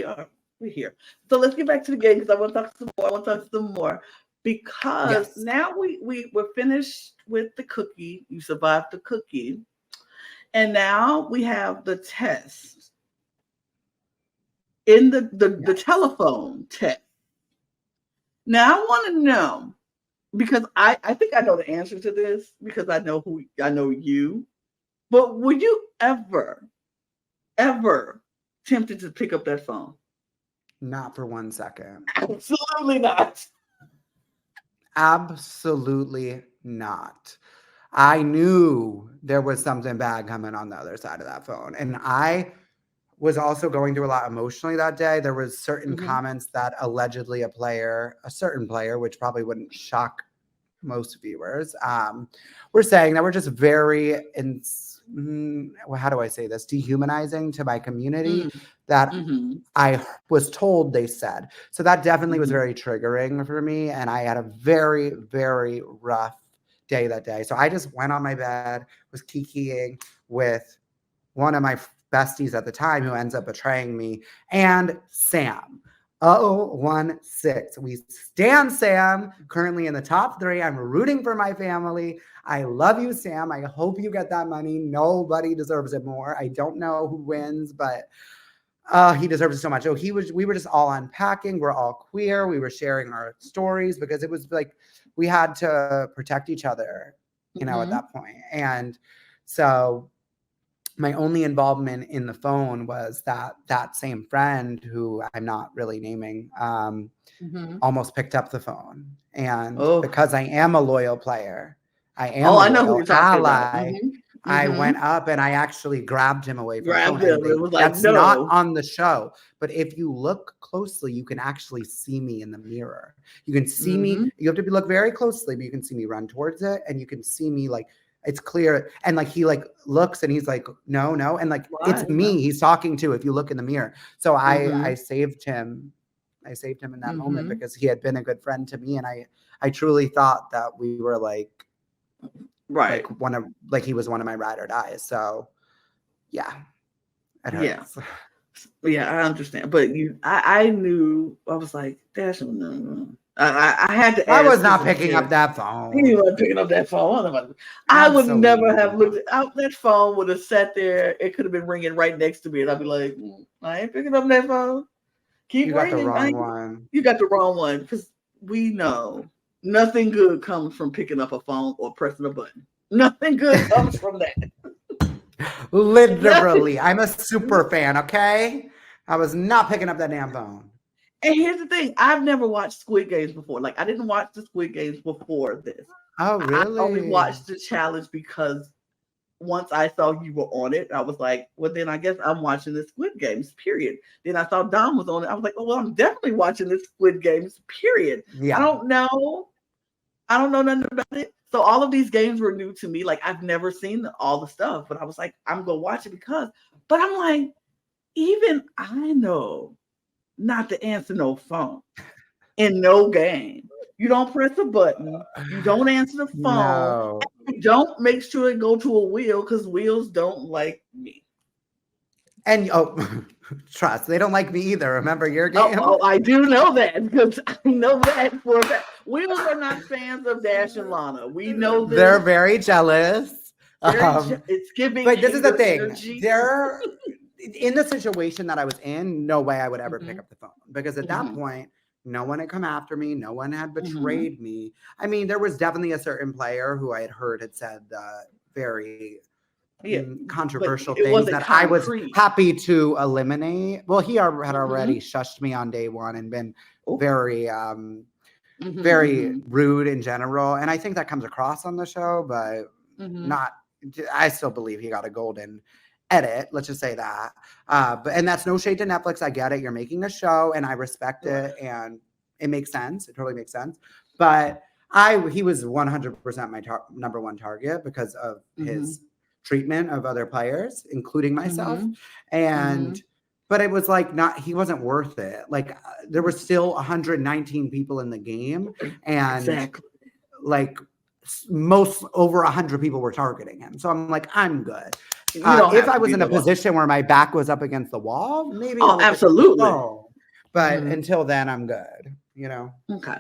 we're here. So let's get back to the game because I want to talk some more. Because Yes. now we're finished with the cookie. You survived the cookie. And now we have the test in the Yes. telephone test. Now I want to know because I think I know the answer to this because I know you. But were you ever tempted to pick up that phone? Not for 1 second. Absolutely not. Absolutely not. I knew there was something bad coming on the other side of that phone. And I was also going through a lot emotionally that day. There was certain Hmm. comments that allegedly a certain player, which probably wouldn't shock most viewers, were saying that were just very, how do I say this, dehumanizing to my community that Mm-hmm. I was told they said. So that definitely was Hmm. very triggering for me. And I had a very, very rough day that day. So I just went on my bed, was kikiing with one of my besties at the time who ends up betraying me, and Sam. 016. We stand Sam, currently in the top 3. I'm rooting for my family. I love you, Sam. I hope you get that money. Nobody deserves it more. I don't know who wins, but he deserves it so much. Oh, we were just all unpacking. We're all queer. We were sharing our stories because it was like we had to protect each other, at Hmm. that point. And so my only involvement in the phone was that same friend who I'm not really naming, Hmm. almost picked up the phone. And Oh, because I am a loyal player, I am oh, a I know who loyal you're talking about. ally, I Hmm. went up and I actually grabbed him away from the phone. Grabbed And him. It was like, that's not no. on the show. But if you look closely, you can actually see me in the mirror. You can see me. Hmm. You have to look very closely, but you can see me run towards it. And you can see me like, it's clear. And like, he like looks and he's like, no. And like, Why? it's me he's talking to if you look in the mirror. So Hmm. I saved him. I saved him in that moment Hmm. because he had been a good friend to me. And I truly thought that we were like Right. he was one of my ride or dies. So yeah, it Yeah. hurts. Yeah, I understand. But I knew, I was like, Dash, no. I had to I ask was because not of picking up Kim. that He phone. wasn't picking up that phone. I would never Absolutely have looked not. out. That phone would have sat there. It could have been ringing right next to me, and I'd be like, I ain't picking up that phone. Keep You got the ringing. wrong one. You got the wrong one because we know nothing good comes from picking up a phone or pressing a button. Nothing good comes from that. Nothing. Literally. I'm a super fan, okay? I was not picking up that damn phone. And here's the thing: I've never watched Squid Games before. Like I didn't watch the Squid Games before this. Oh, I only really? watched the challenge because once I saw you were on it, I was like, well, then I guess I'm watching the Squid Games, period. Then I saw Dom was on it. I was like, oh, well, I'm definitely watching the Squid Games, period. I Yeah. don't know. I don't know nothing about it. So all of these games were new to me. Like I've never seen all the stuff, but I was like, I'm gonna watch it because. But I'm like, even I know not to answer no phone in no game. You don't press a button. You don't answer the phone. No. You don't make sure it go to a wheel because wheels don't like me. And trust, they don't like me either. Remember your Oh, game? oh, I do know that because I know that for a fact. Wheels are not fans of Dash and Lana. We know They're this. very jealous. It's giving But this is the hater thing. energy. They're in the situation that I was in, no way I would ever pick Hmm. up the phone because at that Hmm. point, no one had come after me. No one had Hmm. betrayed me. I mean, there was definitely a certain player who I had heard had said very Yeah, but controversial it things wasn't that I was concrete. happy to eliminate. Well, he had already Hmm. shushed me on day one and been Oh. very, very Hmm. rude in general. And I think that comes across on the show, but Hmm. not, I still believe he got a golden edit. Let's just say that. And that's no shade to Netflix. I get it. You're making a show and I respect Right. it. And it makes sense. It totally makes sense. But he was 100% my number one target because of Hmm. his treatment of other players, including myself. Hmm. Hmm. And but it was like he wasn't worth it. Like there were still 119 people in the game, and Exactly. like most over 100 people were targeting him. So I'm like, I'm good. You don't If have I to was be in a the one. position where my back was up against the wall, maybe I Oh, would pick up the absolutely. phone. But Mhm. until then, I'm good. You know. Okay.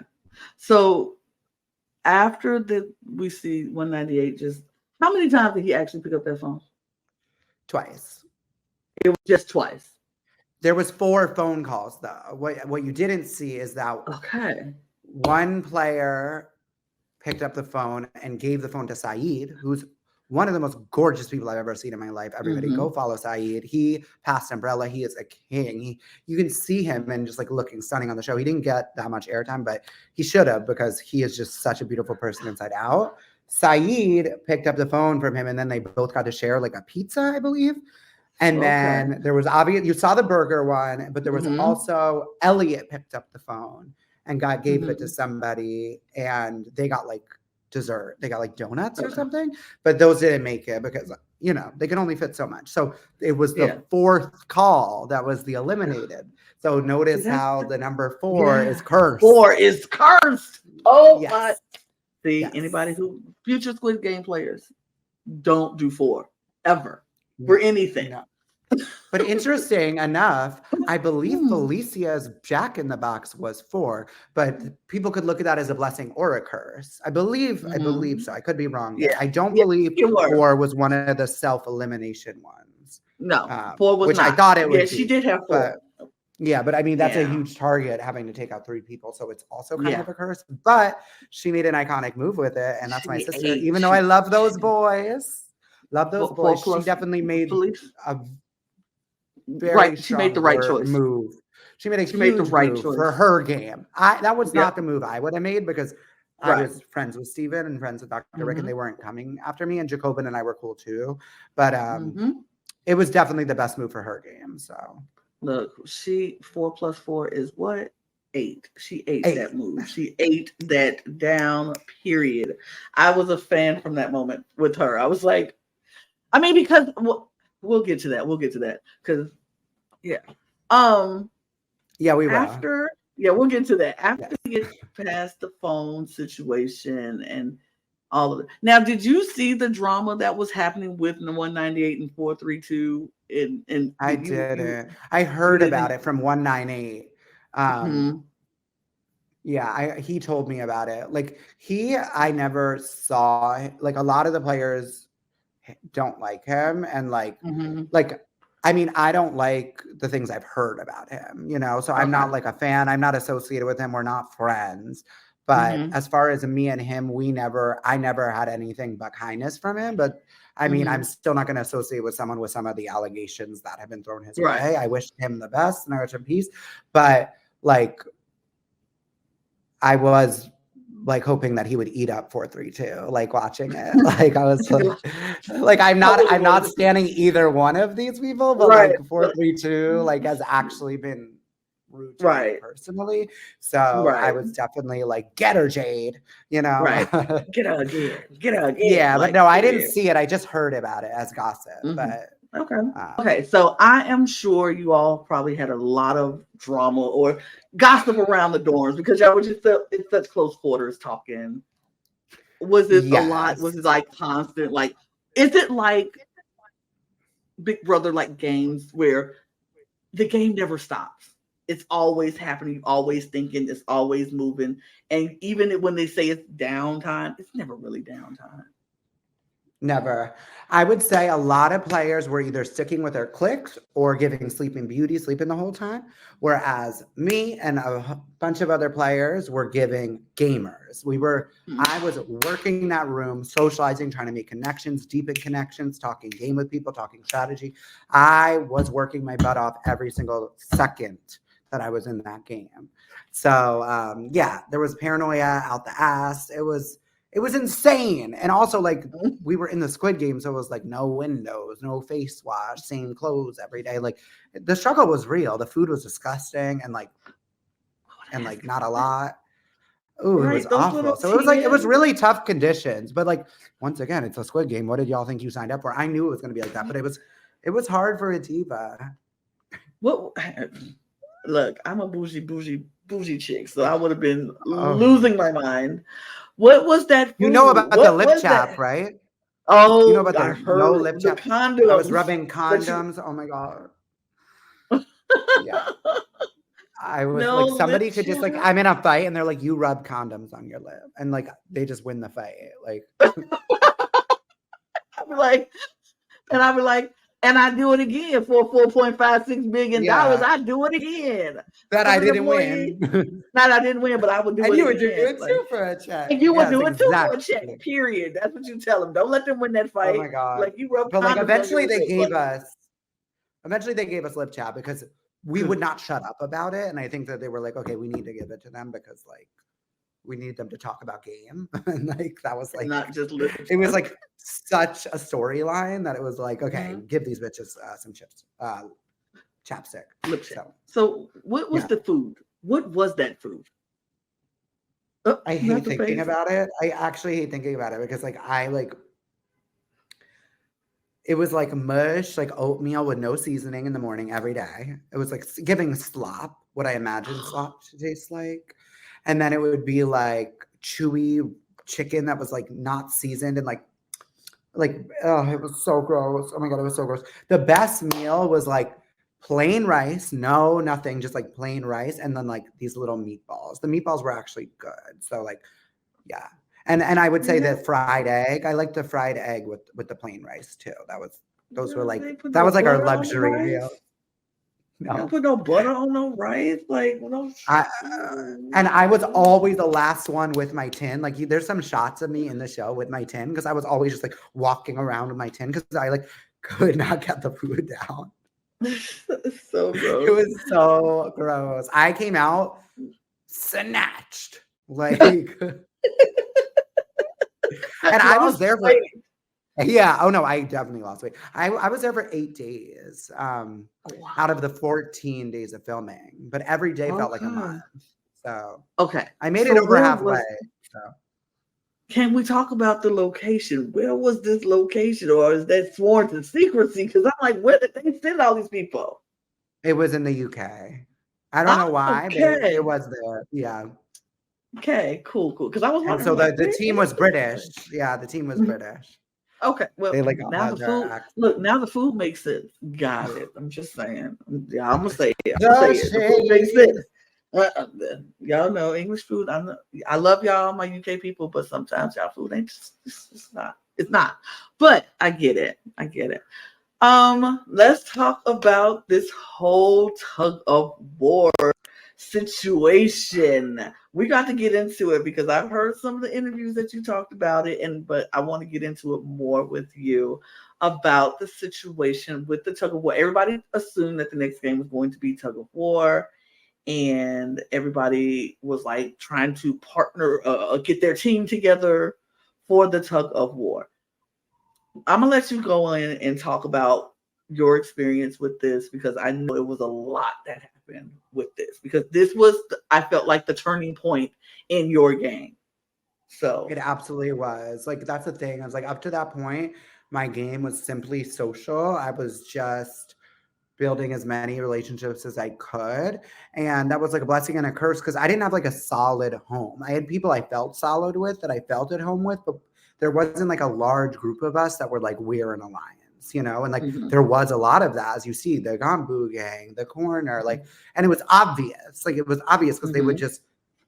So after we see 198, just how many times did he actually pick up that phone? Twice. It was just twice. There was 4 phone calls though. What you didn't see is that Okay. one player picked up the phone and gave the phone to Saeed, who's one of the most gorgeous people I've ever seen in my life. Everybody go follow Saeed. He passed Umbrella. He is a king. You can see him and just like looking stunning on the show. He didn't get that much airtime, but he should have because he is just such a beautiful person inside out. Saeed picked up the phone from him and then they both got to share like a pizza, I believe. And then there was obvious, you saw the burger one, but there was also Elliot picked up the phone and gave it to somebody and they got like dessert. They got like donuts or something, but those didn't make it because, you know, they can only fit so much. So it was the 4th call that was the eliminated. So notice how the number 4 is cursed. 4 is cursed. Oh my. See, Yes. anybody who, future Squid Game players, don't do 4 ever for anything. No. But interesting enough, I believe Felicia's Jack in the Box was 4, but people could look at that as a blessing or a curse. I believe so. I could be wrong. Yeah. I don't believe 4 was one of the self-elimination ones. No, 4 was which not. I thought it would be. She did have 4. But I mean, that's a huge target having to take out 3 people. So it's also kind of a curse. But she made an iconic move with it. And that's my sister. Even though I love those boys. Love those boys. She definitely made a very she made the right choice. Move. She made a huge the right move choice for her game. That was not the move I would have made because I was friends with Steven and friends with Dr. Rick and they weren't coming after me. And Jacobin and I were cool too. But it was definitely the best move for her game. So look, 4 plus 4 is what? 8. She ate that move. She ate that down, period. I was a fan from that moment with her. I was like, I mean, because we'll get to that. We'll get to that. Because we will. We'll get to that. After we get past the phone situation and all of it. Now, did you see the drama that was happening with the 198 and 432? I didn't. I heard about it from 198. He told me about it. Like I never saw, like a lot of the players don't like him and like I mean, I don't like the things I've heard about him, you know, so I'm not like a fan. I'm not associated with him. We're not friends. But as far as me and him, I never had anything but kindness from him. But I mean, I'm still not going to associate with someone with some of the allegations that have been thrown his way. I wish him the best and I wish him peace. But like, I was like hoping that he would eat up 432, like watching it. Like I was like I'm not standing either one of these people, but like 432 like has actually been rude to me personally. So I was definitely like, get her, Jade, you know. Get her again. Yeah, but no, I didn't see it. I just heard about it as gossip. But okay. So I am sure you all probably had a lot of drama or gossip around the dorms because y'all were just in such close quarters talking. Was it a lot? Was it like constant? Like, is it like Big Brother like games where the game never stops? It's always happening, always thinking, it's always moving. And even when they say it's downtime, it's never really downtime. Never. I would say a lot of players were either sticking with their cliques or giving Sleeping Beauty sleeping the whole time. Whereas me and a bunch of other players were giving gamers. I was working that room, socializing, trying to make connections, deepen connections, talking game with people, talking strategy. I was working my butt off every single second that I was in that game. So there was paranoia out the ass. It was insane. And also like we were in the Squid Game. So it was like no windows, no face wash, same clothes every day. Like the struggle was real. The food was disgusting and like not a lot. Ooh, it was awful. So it was really tough conditions. But like, once again, it's a Squid Game. What did y'all think you signed up for? I knew it was going to be like that, but it was hard for a diva. Look, I'm a bougie chick. So I would have been losing my mind. What was that food? You know about the lip chap, right? You know Oh, about I the no heard lip the chap? I was condoms rubbing that you condoms. Oh my God. Yeah. I was no like, lip somebody could just like, chat. I'm in a fight and they're like, you rub condoms on your lip. And like, they just win the fight. Like, I'd be like, I'd be like, and I do it again for $4.56 billion. yeah, I do it again. that I'm I an didn't employee. win. Not I didn't win, but I would do And it you would do again. it Like, too for a check. and you would Yes, do it too for a check. exactly. Period. That's what you tell them. Don't let them win that Oh fight. my God. Like you rub But like, condoms on your lip. Like, eventually they gave us lip chat because we would not shut up about it. And I think that they were like, okay, we need to give it to them because like, we need them to talk about game. And like, that was like, not just lip it was chat. like such a storyline that it was like, okay, Mhm. give these bitches some chips, chapstick. Lip chat. So So what was yeah, the food? What was that food? I Not hate the thinking face. about it. I actually hate thinking about it because like it was like mush, like oatmeal with no seasoning in the morning every day. It was like giving slop, what I imagine slop to taste like. And then it would be like chewy chicken that was like not seasoned and like oh, it was so gross. Oh my God, it was so gross. The best meal was like plain rice, no nothing, just like plain rice, and then like these little meatballs. The meatballs were actually good. So like, yeah. And I would say Yeah, that fried egg. I like the fried egg with the plain rice too. Those were girl, like they put that no was like our butter on the luxury meal. rice. You don't No. put no butter on no rice. Like no. I and I was always the last one with my tin. Like there's some shots of me in the show with my tin because I was always just like walking around with my tin because I like could not get the food down. It's so It gross. was so gross. I came out snatched. Like and I was Lost there for weight. yeah. Oh no, I definitely lost weight. I was there for 8 days out of Wow. the 14 days of filming, but every day felt like a month. Okay. So Okay. I made it So over where halfway. was? So Can we talk about the location? Where was this location, or is that sworn to secrecy? Because I'm like, where did they send all these people? it was in the UK. I don't know why, but it Okay. was there. Yeah. Okay. Cool. Cool. Because I was And wondering, so I'm like, the where team is was this British. place? Yeah, the team was Mhm. British. Okay. Well, They like all now had the their food. Look, accents. now the food makes sense. Got it. I'm just saying. Yeah, I'm gonna say it. I'm gonna say The it. The food makes shade. sense. Y'all know English food. I love y'all, my UK people, but sometimes y'all food ain't just it's not. It's not. But I get it. I get it. Let's talk about this whole tug of war situation. We got to get into it because I've heard some of the interviews that you talked about it, and but I want to get into it more with you about the situation with the tug of war. Everybody assumed that the next game was going to be tug of war, and everybody was like trying to partner, get their team together for the tug of war. I'm gonna let you go in and talk about your experience with this because I know it was a lot that happened with this because this was I felt like the turning point in your game. So It absolutely was. Like that's the thing. I was like up to that point, my game was simply social. I was just building as many relationships as I could. And that was like a blessing and a curse because I didn't have like a solid home. I had people I felt solid with that I felt at home with, but there wasn't like a large group of us that were like, we're an alliance, you know? And like mhm, there was a lot of that, as you see, the Gombu gang, the corner, like, and it was obvious. Like it was obvious because they would mhm, just,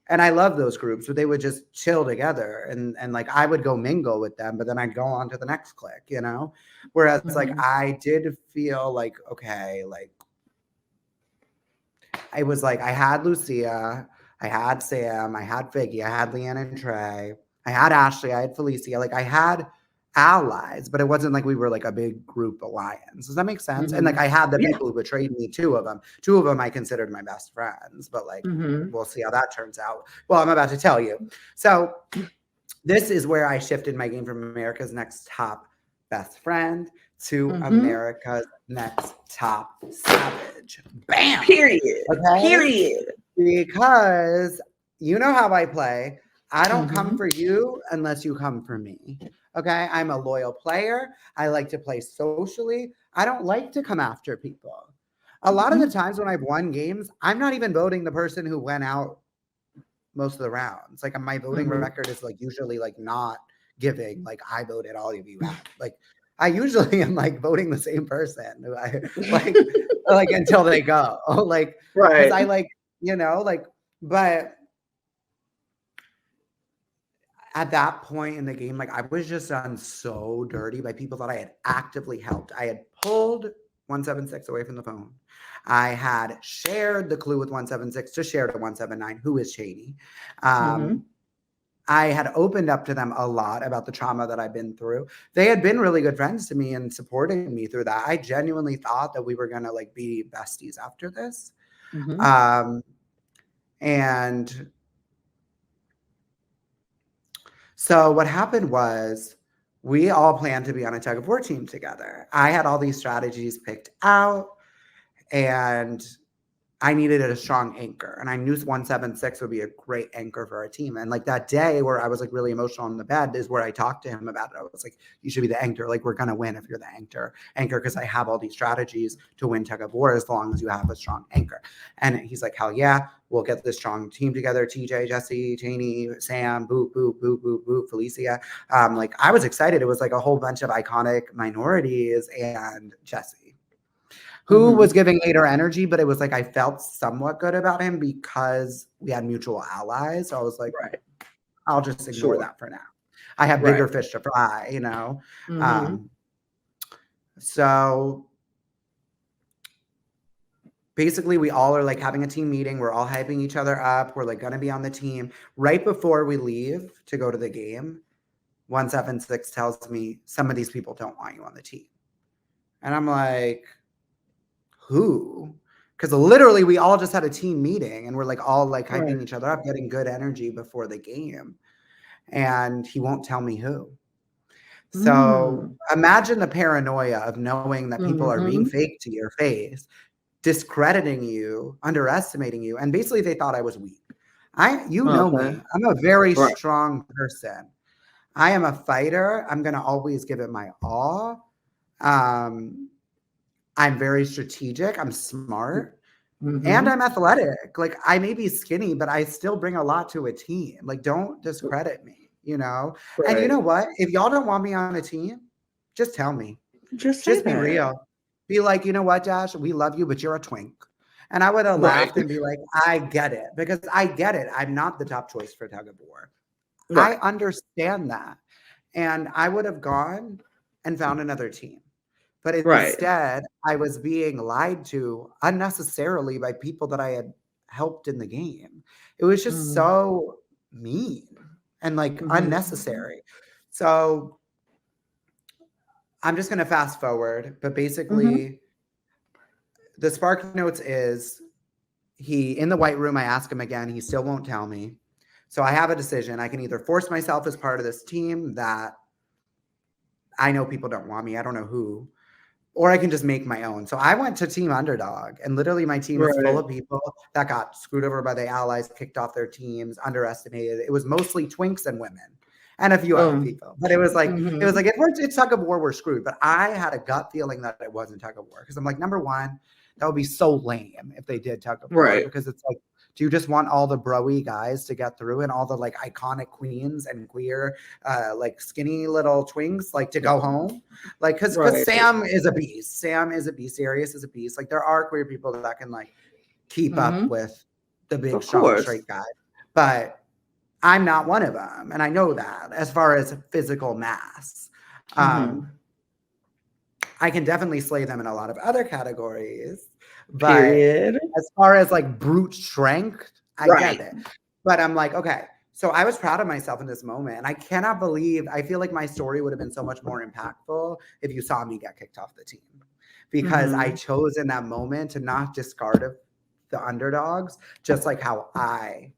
and I love those groups, but they would just chill together and like I would go mingle with them, but then I'd go on to the next clique, you know? Whereas like mhm, I did feel like, okay, like I was like, I had Lucia, I had Sam, I had Figgy, I had Leanne and Trey, I had Ashley, I had Felicia, like I had allies, but it wasn't like we were like a big group alliance. Does that make sense? And like mhm. I had the Yeah. people who betrayed me, two of them. Two of them I considered my best friends, but like Mhm, we'll see how that turns out. Well, I'm about to tell you. So this is where I shifted my game from America's Next Top Best Friend to mhm. America's Next Top Savage. Bam! Period. Okay? Period. Because you know how I play. I don't come Mhm, for you unless you come for me. Okay? I'm a loyal player. I like to play socially. I don't like to come after people. A lot of the mhm, times when I've won games, I'm not even voting the person who went out most of the rounds. Like my voting mhm. record is like usually like not giving, like, I voted all of you out. Like, I usually am like voting the same person. Like until they go. Like, because Right. I like, like, but at that point in the game, like I was just done so dirty by people that I had actively helped. I had pulled 176 away from the phone. I had shared the clue with 176 to share to 179, who is shady. I had opened up to them a lot about the trauma that I've been through. They had been really good friends to me and supporting me through that. I genuinely thought that we were going to like be besties after this. And so what happened was we all planned to be on a tug of war team together. I had all these strategies picked out, and I needed a strong anchor, and I knew 176 would be a great anchor for our team. And like that day where I was like really emotional in the bed is where I talked to him about it. I was like, you should be the anchor. Like, we're going to win if you're the anchor, because I have all these strategies to win tug of war as long as you have a strong anchor. And he's like, hell yeah, we'll get this strong team together. TJ, Jesse, Janie, Sam, boop, boop, boop, boop, boop, Felicia. Like, I was excited. It was like a whole bunch of iconic minorities and Jesse, who was giving hater energy, but it was like I felt somewhat good about him because we had mutual allies. So I was like, I'll just ignore that for now. I have bigger fish to fry, So basically, we all are like having a team meeting. We're all hyping each other up. We're like going to be on the team. Right before we leave to go to the game, 176 tells me some of these people don't want you on the team. And I'm like, who? Because literally we all just had a team meeting and we're like all like hyping each other up, getting good energy before the game. And he won't tell me who. So imagine the paranoia of knowing that people are being fake to your face, discrediting you, underestimating you. And basically they thought I was weak. You know me. I'm a very strong person. I am a fighter. I'm going to always give it my all. I'm very strategic. I'm smart. And I'm athletic. Like, I may be skinny, but I still bring a lot to a team. Like, don't discredit me, And you know what? If y'all don't want me on a team, just tell me. Just be real. Be like, you know what, Josh? We love you, but you're a twink. And I would have laughed and be like, I get it. Because I get it. I'm not the top choice for tug of war. I understand that. And I would have gone and found another team. But instead, I was being lied to unnecessarily by people that I had helped in the game. It was just so mean and like unnecessary. So I'm just going to fast forward. But basically, the Spark Notes is in the White Room, I ask him again. He still won't tell me. So I have a decision. I can either force myself as part of this team that I know people don't want me. I don't know who. Or I can just make my own. So I went to Team Underdog, and literally my team was full of people that got screwed over by the allies, kicked off their teams, underestimated. It was mostly twinks and women and a few other people. But it was like, if it's tug of war, we're screwed. But I had a gut feeling that it wasn't tug of war. Because I'm like, number one, that would be so lame if they did tug of war. Because it's like, do you just want all the bro-y guys to get through and all the like iconic queens and queer, like skinny little twinks, like to go home? Like, because Sam is a beast. Sam is a beast. Sirius is a beast. Like, there are queer people that can like keep up with the big strong straight guy. But I'm not one of them. And I know that as far as physical mass. I can definitely slay them in a lot of other categories. But as far as like brute strength, I get it. But I'm like, okay. So I was proud of myself in this moment. And I cannot believe, I feel like my story would have been so much more impactful if you saw me get kicked off the team. Because I chose in that moment to not discard the underdogs, just like how I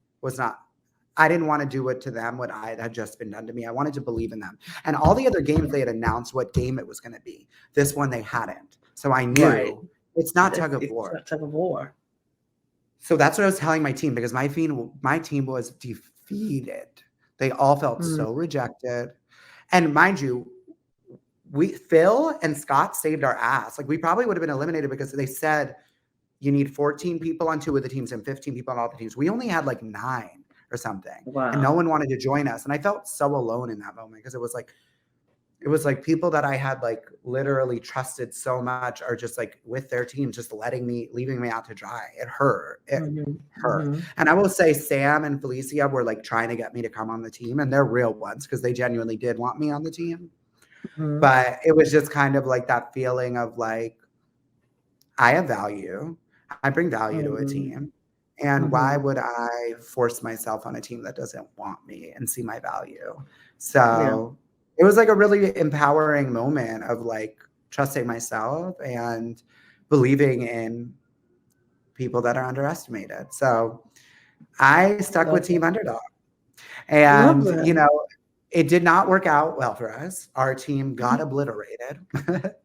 didn't want to do it to them what I had just been done to me. I wanted to believe in them. And all the other games, they had announced what game it was going to be. This one, they hadn't. So I knew it's not tug of war. It's not tug of war. So that's what I was telling my team, because my team was defeated. They all felt so rejected. And mind you, Phil and Scott saved our ass. Like, we probably would have been eliminated because they said you need 14 people on 2 of the teams and 15 people on all the teams. We only had like 9 or something. Wow. And no one wanted to join us. And I felt so alone in that moment because it was like people that I had like literally trusted so much are just like with their team, just leaving me out to dry. It hurt. It hurt. And I will say Sam and Felicia were like trying to get me to come on the team, and they're real ones because they genuinely did want me on the team. But it was just kind of like that feeling of like, I have value. I bring value to a team. And why would I force myself on a team that doesn't want me and see my value? So it was like a really empowering moment of like trusting myself and believing in people that are underestimated. So I stuck with Team Underdog. And, you know, it did not work out well for us. Our team got obliterated.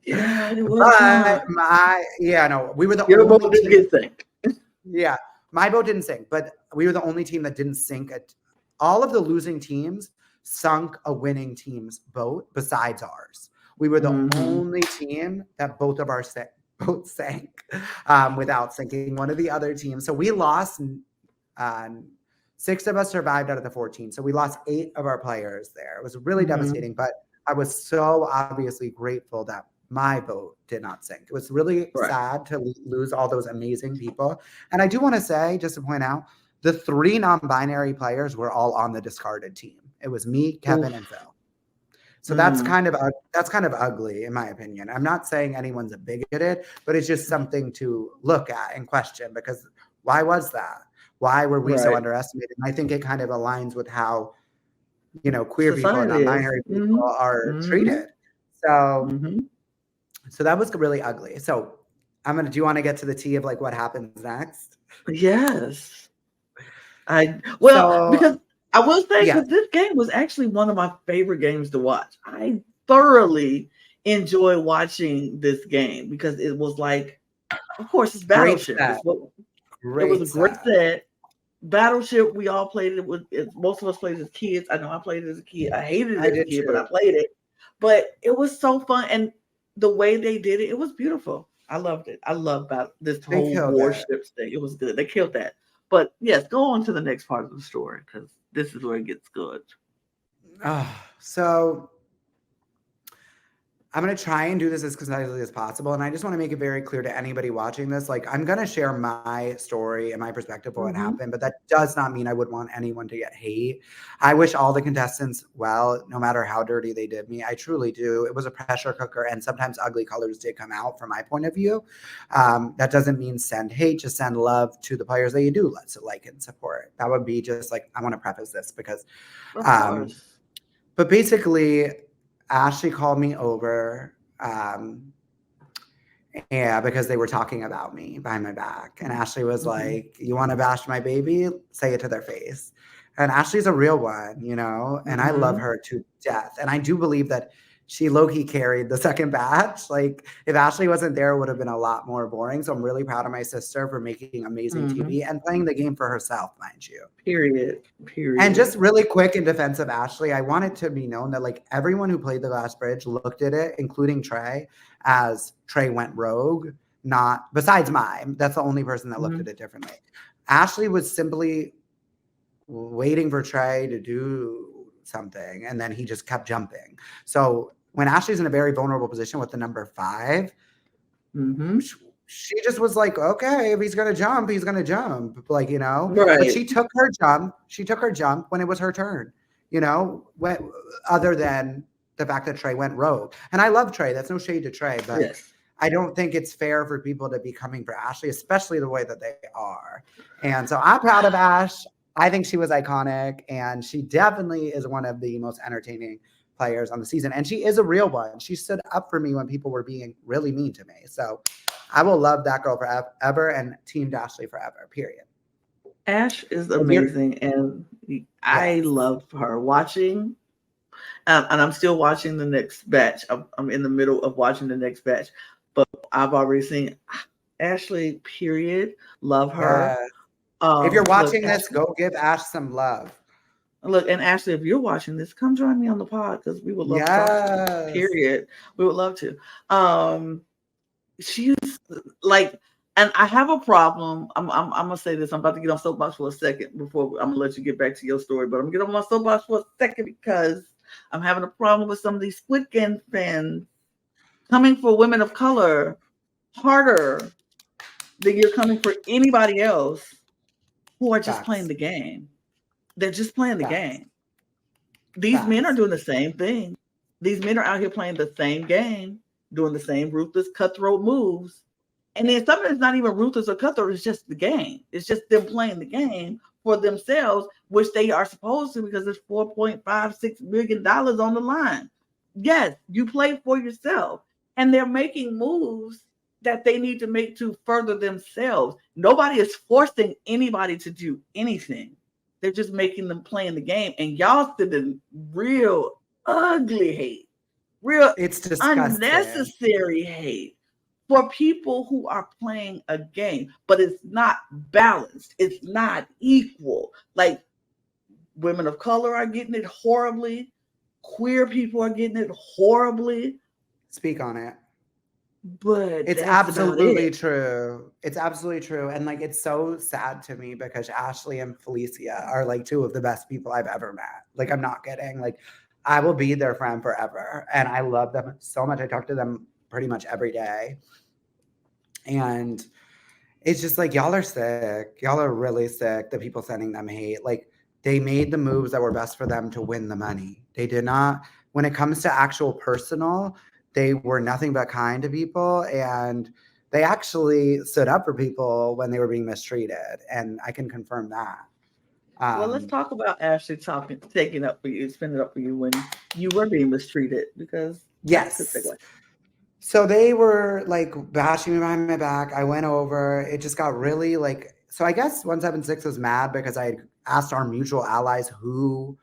Yeah, it was. But we were the Your only boat didn't team. get sink. Yeah, my boat didn't sink, but we were the only team that didn't sink. All of the losing teams sunk a winning team's boat besides ours. We were the only team that both of our boats sank without sinking one of the other teams. So we lost. 6 of us survived out of the 14. So we lost 8 of our players there. It was really devastating, but I was so obviously grateful that my boat did not sink. It was really sad to lose all those amazing people. And I do want to say, just to point out, the 3 non-binary players were all on the discarded team. It was me, Kevin, and Phil. So that's kind of ugly, in my opinion. I'm not saying anyone's a bigoted, but it's just something to look at and question, because why was that? Why were we so underestimated? And I think it kind of aligns with how, you know, queer people and non-binary people are treated. So, so that was really ugly. So do you want to get to the tea of like what happens next? Yes. Because I will say, because this game was actually one of my favorite games to watch. I thoroughly enjoy watching this game because it was like, of course, it's Battleship. It was a great set. Battleship, we all played it with. Most of us played as kids. I know I played it as a kid. I hated it as a kid, but I played it. But it was so fun, and the way they did it, it was beautiful. I loved it. I loved this whole warships thing. It was good. They killed that. But yes, go on to the next part of the story, because this is where it gets good. So I'm going to try and do this as concisely as possible. And I just want to make it very clear to anybody watching this. Like, I'm going to share my story and my perspective of what happened, but that does not mean I would want anyone to get hate. I wish all the contestants well, no matter how dirty they did me. I truly do. It was a pressure cooker, and sometimes ugly colors did come out from my point of view. That doesn't mean send hate, just send love to the players that you do like and support. That would be just like, I want to preface this because, but basically, Ashley called me over, because they were talking about me behind my back. And Ashley was like, you want to bash my baby? Say it to their face. And Ashley's a real one, you know, and I love her to death. And I do believe that she low-key carried the second batch. Like, if Ashley wasn't there, it would have been a lot more boring. So I'm really proud of my sister for making amazing TV and playing the game for herself, mind you. Period. And just really quick in defense of Ashley, I want it to be known that like everyone who played The Last Bridge looked at it, including Trey, as Trey went rogue, not besides mine. That's the only person that looked at it differently. Ashley was simply waiting for Trey to do something, and then he just kept jumping. So when Ashley's in a very vulnerable position with the number 5, she just was like, okay, if he's gonna jump, he's gonna jump, like, you know. But she took her jump when it was her turn, you know, other than the fact that Trey went rogue. And I love Trey, that's no shade to Trey, but I don't think it's fair for people to be coming for Ashley, especially the way that they are. And so I'm proud of Ash. I think she was iconic, and she definitely is one of the most entertaining players on the season. And she is a real one. She stood up for me when people were being really mean to me. So I will love that girl forever and Team Ashley forever, period. Ash is amazing, and I love her watching. And I'm still watching the next batch. I'm in the middle of watching the next batch, but I've already seen Ashley, period. Love her. If you're watching this, go give Ash some love. Look, and Ashley, if you're watching this, come join me on the pod, because we would love to talk to you, period. We would love to. She's like, And I have a problem. I'm gonna say this. I'm about to get on soapbox for a second before I'm gonna let you get back to your story. But I'm gonna get on my soapbox for a second because I'm having a problem with some of these Squid Game fans coming for women of color harder than you're coming for anybody else who are just playing Facts. the game. They're just playing the Facts. game. These men are Facts. doing the same thing. These men are out here playing the same game, doing the same ruthless, cutthroat moves. And then some of it's not even ruthless or cutthroat, it's just the game. It's just them playing the game for themselves, which they are supposed to because it's $4.56 million on the line. Yes, you play for yourself. And they're making moves that they need to make to further themselves. Nobody is forcing anybody to do anything. They're just making them playing the game. And y'all sending real ugly hate, real It's disgusting. unnecessary hate for people who are playing a game, but it's not balanced. It's not equal. Like women of color are getting it horribly. Queer people are getting it horribly. Speak on it. But It's that's about absolutely it. true. It's absolutely true. And like it's so sad to me because Ashley and Felicia are like two of the best people I've ever met. Like I'm not kidding. Like I will be their friend forever. And I love them so much. I talk to them pretty much every day. And it's just like y'all are sick. Y'all are really sick. The people sending them hate. Like they made the moves that were best for them to win the money. They did not, when it comes to actual personal, they were nothing but kind to people. And they actually stood up for people when they were being mistreated. And I can confirm that. Well, let's Um, talk about Ashley taking up for you, spinning up for you when you were being mistreated, because that's a good yes. segue. So they were like bashing me behind my back. I went over. It just got really like. So I guess 176 was mad because I had asked our mutual allies who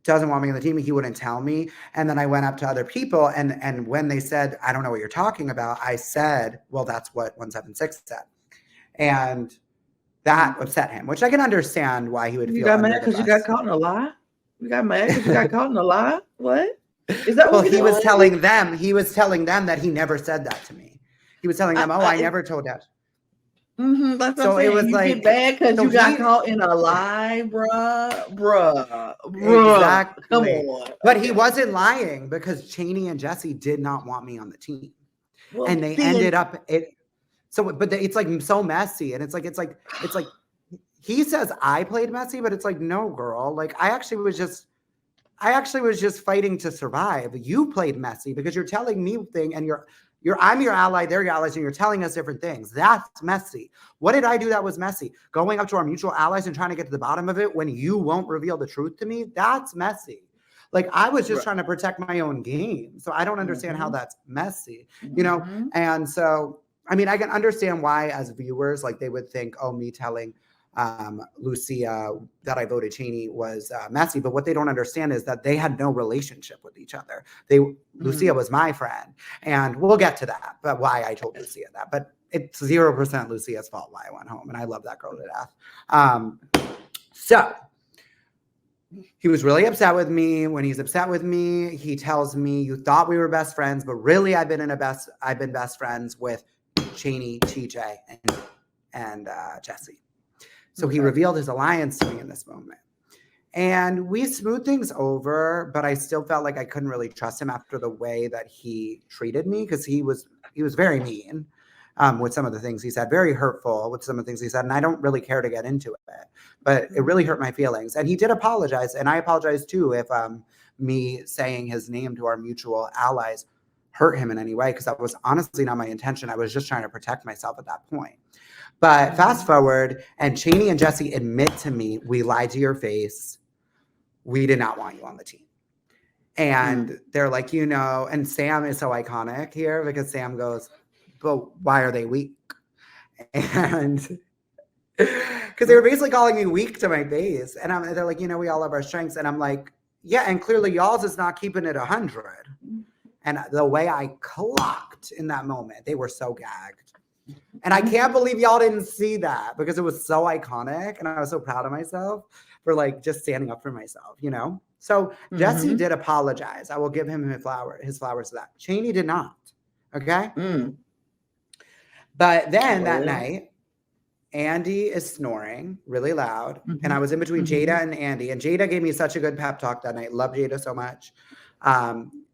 doesn't want me on the team. He wouldn't tell me. And then I went up to other people, and when they said, "I don't know what you're talking about," I said, "Well, that's what 176 said," and that upset him, which I can understand why he would You feel got under mad the because you got bus. caught in a lie? You got mad because you got caught in a lie? What? Is that Well, what we're he was doing? telling them. He was telling them that he never said that to me. He was telling them, "Oh, I never told that." That's what I'm So it saying. was You get like, mad because so you got he caught in a lie, bruh. Come exactly, on. but he Okay. wasn't lying because Cheney and Jesse did not want me on the team, Well, and they see, ended up it. So, but it's like so messy, and it's like he says I played messy, but it's like no, girl. Like I actually was just fighting to survive. You played messy because you're telling me thing, and I'm your ally, they're your allies, and you're telling us different things. That's messy. What did I do that was messy? Going up to our mutual allies and trying to get to the bottom of it when you won't reveal the truth to me? That's messy. Like I was just right. trying to protect my own game. So I don't understand how Mm-hmm. that's messy, you know? Mm-hmm. And so I mean, I can understand why as viewers, like they would think, oh, me telling Lucia that I voted Cheney was messy. But what they don't understand is that they had no relationship with each other. Lucia Mm. was my friend, and we'll get to that. But why I told Lucia that, but it's 0% Lucia's fault why I went home, and I love that girl to death. So he was really upset with me. When he's upset with me, he tells me, "You thought we were best friends, but really I've been best friends with Cheney, TJ, and Jesse." So he Okay. revealed his alliance to me in this moment. And we smoothed things over, but I still felt like I couldn't really trust him after the way that he treated me because he was very mean with some of the things he said, very hurtful with some of the things he said, and I don't really care to get into it, but it really hurt Mm-hmm. my feelings. And he did apologize, and I apologize too if me saying his name to our mutual allies hurt him in any way because that was honestly not my intention. I was just trying to protect myself at that point. But fast Mm-hmm. forward, and Cheney and Jesse admit to me, we lied to your face. We did not want you on the team. Mm. And they're like, and Sam is so iconic here because Sam goes, but why are they weak? And because they were basically calling me weak to my face. And they're like, we all have our strengths. And I'm like, yeah, and clearly y'all's is not keeping it 100. And the way I clocked in that moment, they were so gagged. And I can't believe y'all didn't see that because it was so iconic. And I was so proud of myself for like just standing up for myself. So Jesse Mm-hmm. did apologize. I will give him his flowers for that. Cheney did not. Okay. Mm. But then that Well. night, Andy is snoring really loud. And Mhm. I was in between Mhm. Jada and Andy. And Jada gave me such a good pep talk that night. Love Jada so much.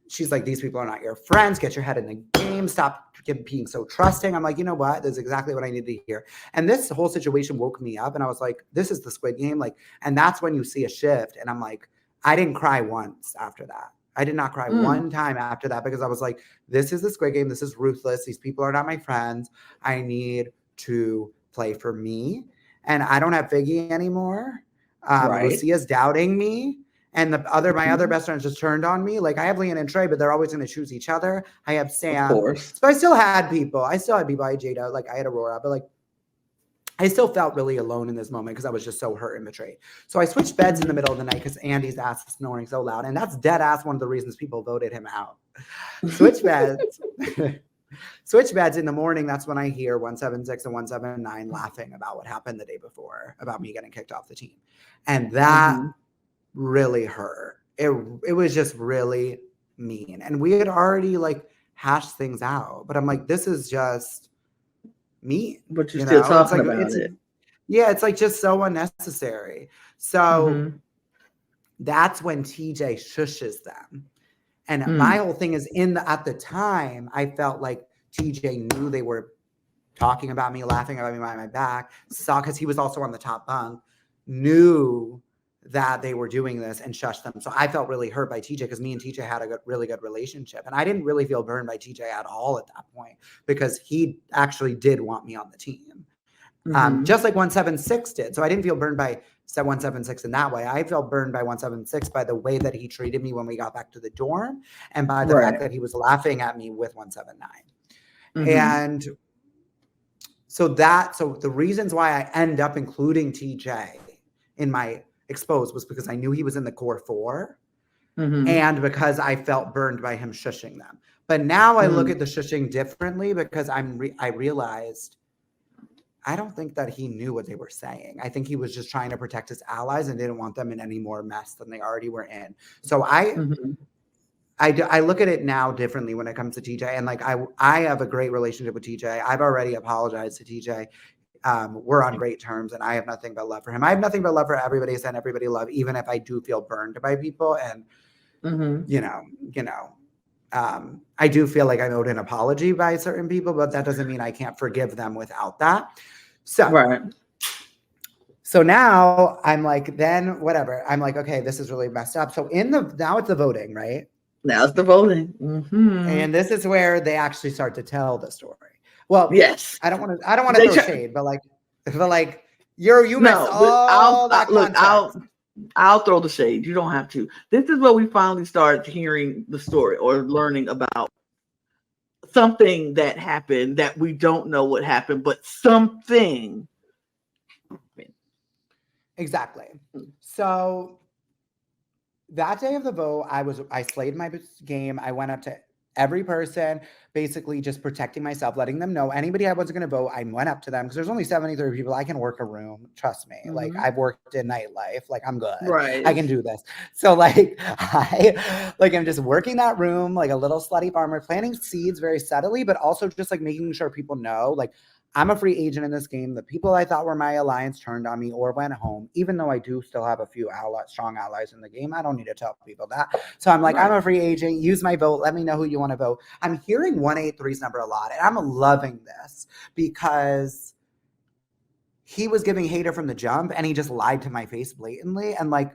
She's like, these people are not your friends. Get your head in the game. Stop being so trusting. I'm like, you know what? This is exactly what I need to hear. And this whole situation woke me up. And I was like, this is the Squid Game. Like, and that's when you see a shift. And I'm like, I didn't cry once after that. I did not cry one time after that because I was like, this is the Squid Game. This is ruthless. These people are not my friends. I need to play for me. And I don't have Figgy anymore. Right. Lucia's doubting me. And my other Mhm. best friends just turned on me. Like I have Leanne and Trey, but they're always going to choose each other. I have Of Sam. course. So I still had people. I had Jada. Like I had Aurora, but like I still felt really alone in this moment because I was just so hurt and betrayed. So I switched beds in the middle of the night because Andy's ass is snoring so loud. And that's dead ass one of the reasons people voted him out. Switch beds. Switch beds in the morning. That's when I hear 176 and 179 laughing about what happened the day before, about me getting kicked off the team. And that really hurt. It was just really mean. And we had already like hashed things out. But I'm like, this is just mean. But you're still talking it's like, about it. Yeah, it's like just so unnecessary. So that's when TJ shushes them. And my whole thing is at the time, I felt like TJ knew they were talking about me, laughing about me behind my back, saw, because he was also on the top bunk, knew that they were doing this and shushed them. So I felt really hurt by TJ because me and TJ had a really good relationship. And I didn't really feel burned by TJ at all at that point because he actually did want me on the team. Just like 176 did. So I didn't feel burned by 176 in that way. I felt burned by 176 by the way that he treated me when we got back to the dorm and by the fact that he was laughing at me with 179. And so the reasons why I end up including TJ in my exposed was because I knew he was in the core 4 and because I felt burned by him shushing them. But now I look at the shushing differently because I realized I don't think that he knew what they were saying. I think he was just trying to protect his allies and didn't want them in any more mess than they already were in. So I look at it now differently when it comes to TJ. And like, I have a great relationship with TJ. I've already apologized to TJ. We're on great terms and I have nothing but love for him. I have nothing but love for everybody. I send everybody love, even if I do feel burned by people. And, I do feel like I'm owed an apology by certain people, but that doesn't mean I can't forgive them without that. So now I'm like, then whatever. I'm like, okay, this is really messed up. So now it's the voting, right? Now it's the voting. And this is where they actually start to tell the story. Well, yes, I don't want to throw shade, but you missed all that context. I'll throw the shade. You don't have to. This is where we finally start hearing the story or learning about something that happened that we don't know what happened, but something. Exactly. So that day of the vote, I slayed my game. I went up to every person, basically just protecting myself, letting them know anybody I wasn't going to vote. I went up to them because there's only 73 people. I can work a room. Trust me. Like I've worked in nightlife. Like I'm good. Right. I can do this. So like I'm just working that room like a little slutty farmer, planting seeds very subtly, but also just like making sure people know like I'm a free agent in this game. The people I thought were my alliance turned on me or went home, even though I do still have a few strong allies in the game. I don't need to tell people that. So I'm like, I'm a free agent. Use my vote. Let me know who you want to vote. I'm hearing 183's number a lot, and I'm loving this because he was giving hater from the jump, and he just lied to my face blatantly. And like,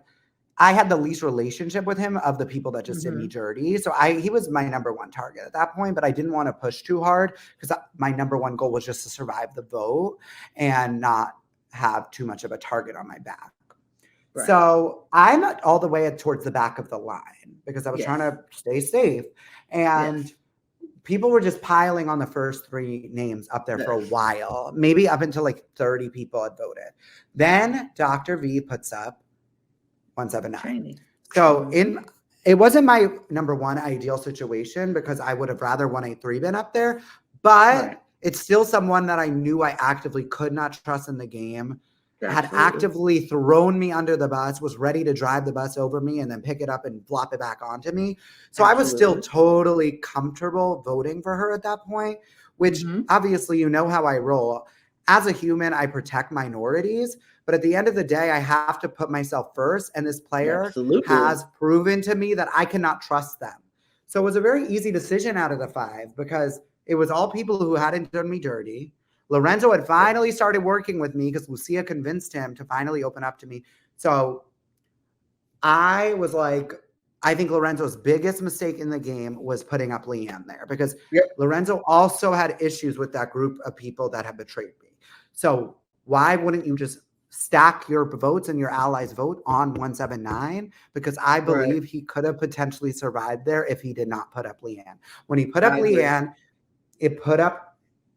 I had the least relationship with him of the people that just did me dirty. So he was my number one target at that point, but I didn't want to push too hard because my number one goal was just to survive the vote and not have too much of a target on my back. Right. So I'm all the way towards the back of the line because I was trying to stay safe. And people were just piling on the first 3 names up there for a while, maybe up until like 30 people had voted. Then Dr. V puts up 179. So it wasn't my number one ideal situation because I would have rather 183 been up there, but it's still someone that I knew I actively could not trust in the game. had Absolutely. actively thrown me under the bus, was ready to drive the bus over me and then pick it up and flop it back onto me. So I was still Absolutely. totally comfortable voting for her at that point, which Mhm. obviously you know how I roll. As a human, I protect minorities, but at the end of the day, I have to put myself first. And this player Absolutely. has proven to me that I cannot trust them. So it was a very easy decision out of the 5 because it was all people who hadn't done me dirty. Lorenzo had finally started working with me because Lucia convinced him to finally open up to me. So I was like, I think Lorenzo's biggest mistake in the game was putting up Leanne there because Yep. Lorenzo also had issues with that group of people that had betrayed me. So why wouldn't you just stack your votes and your allies' vote on 179? Because I Right. believe he could have potentially survived there if he did not put up Leanne. When he put up I agree. Leanne, it put up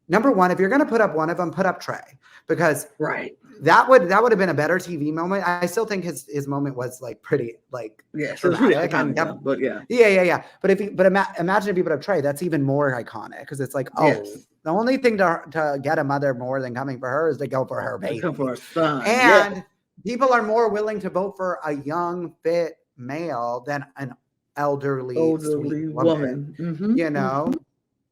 number one. If you're going to put up one of them, put up Trey because Right. that would have been a better TV moment. I still think his moment was like pretty like Yes, it was pretty dramatic and iconic, but yeah. yeah. But imagine if you put up Trey, that's even more iconic because it's like, oh, Yes. the only thing to get a mother more than coming for her is to go for her They baby. come for a son. And Yes. people are more willing to vote for a young, fit male than an elderly, Elderly sweet woman. woman. You know,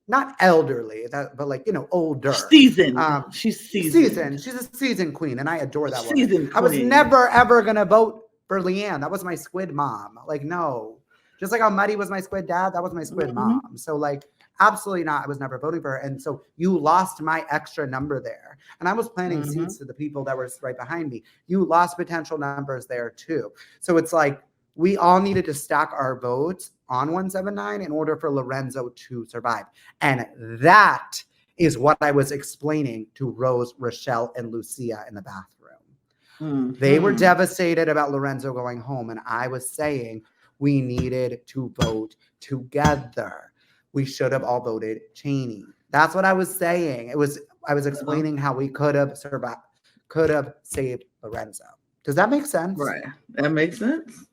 not elderly, but like, you know, older. Seasoned. She's seasoned. She's a seasoned queen, and I adore that woman. Seasoned I was queen. never ever gonna vote for Leanne. That was my Squid mom. Like, no. Just like how Muddy was my Squid dad, that was my Squid mom. So like, absolutely not. I was never voting for her. And so you lost my extra number there. And I was planting seats to the people that were right behind me. You lost potential numbers there too. So it's like we all needed to stack our votes on 179 in order for Lorenzo to survive. And that is what I was explaining to Rose, Rochelle, and Lucia in the bathroom. They were devastated about Lorenzo going home. And I was saying we needed to vote together. We should have all voted Cheney. That's what I was saying. I was explaining how we could have survived, could have saved Lorenzo. Does that make sense? Right. That makes sense.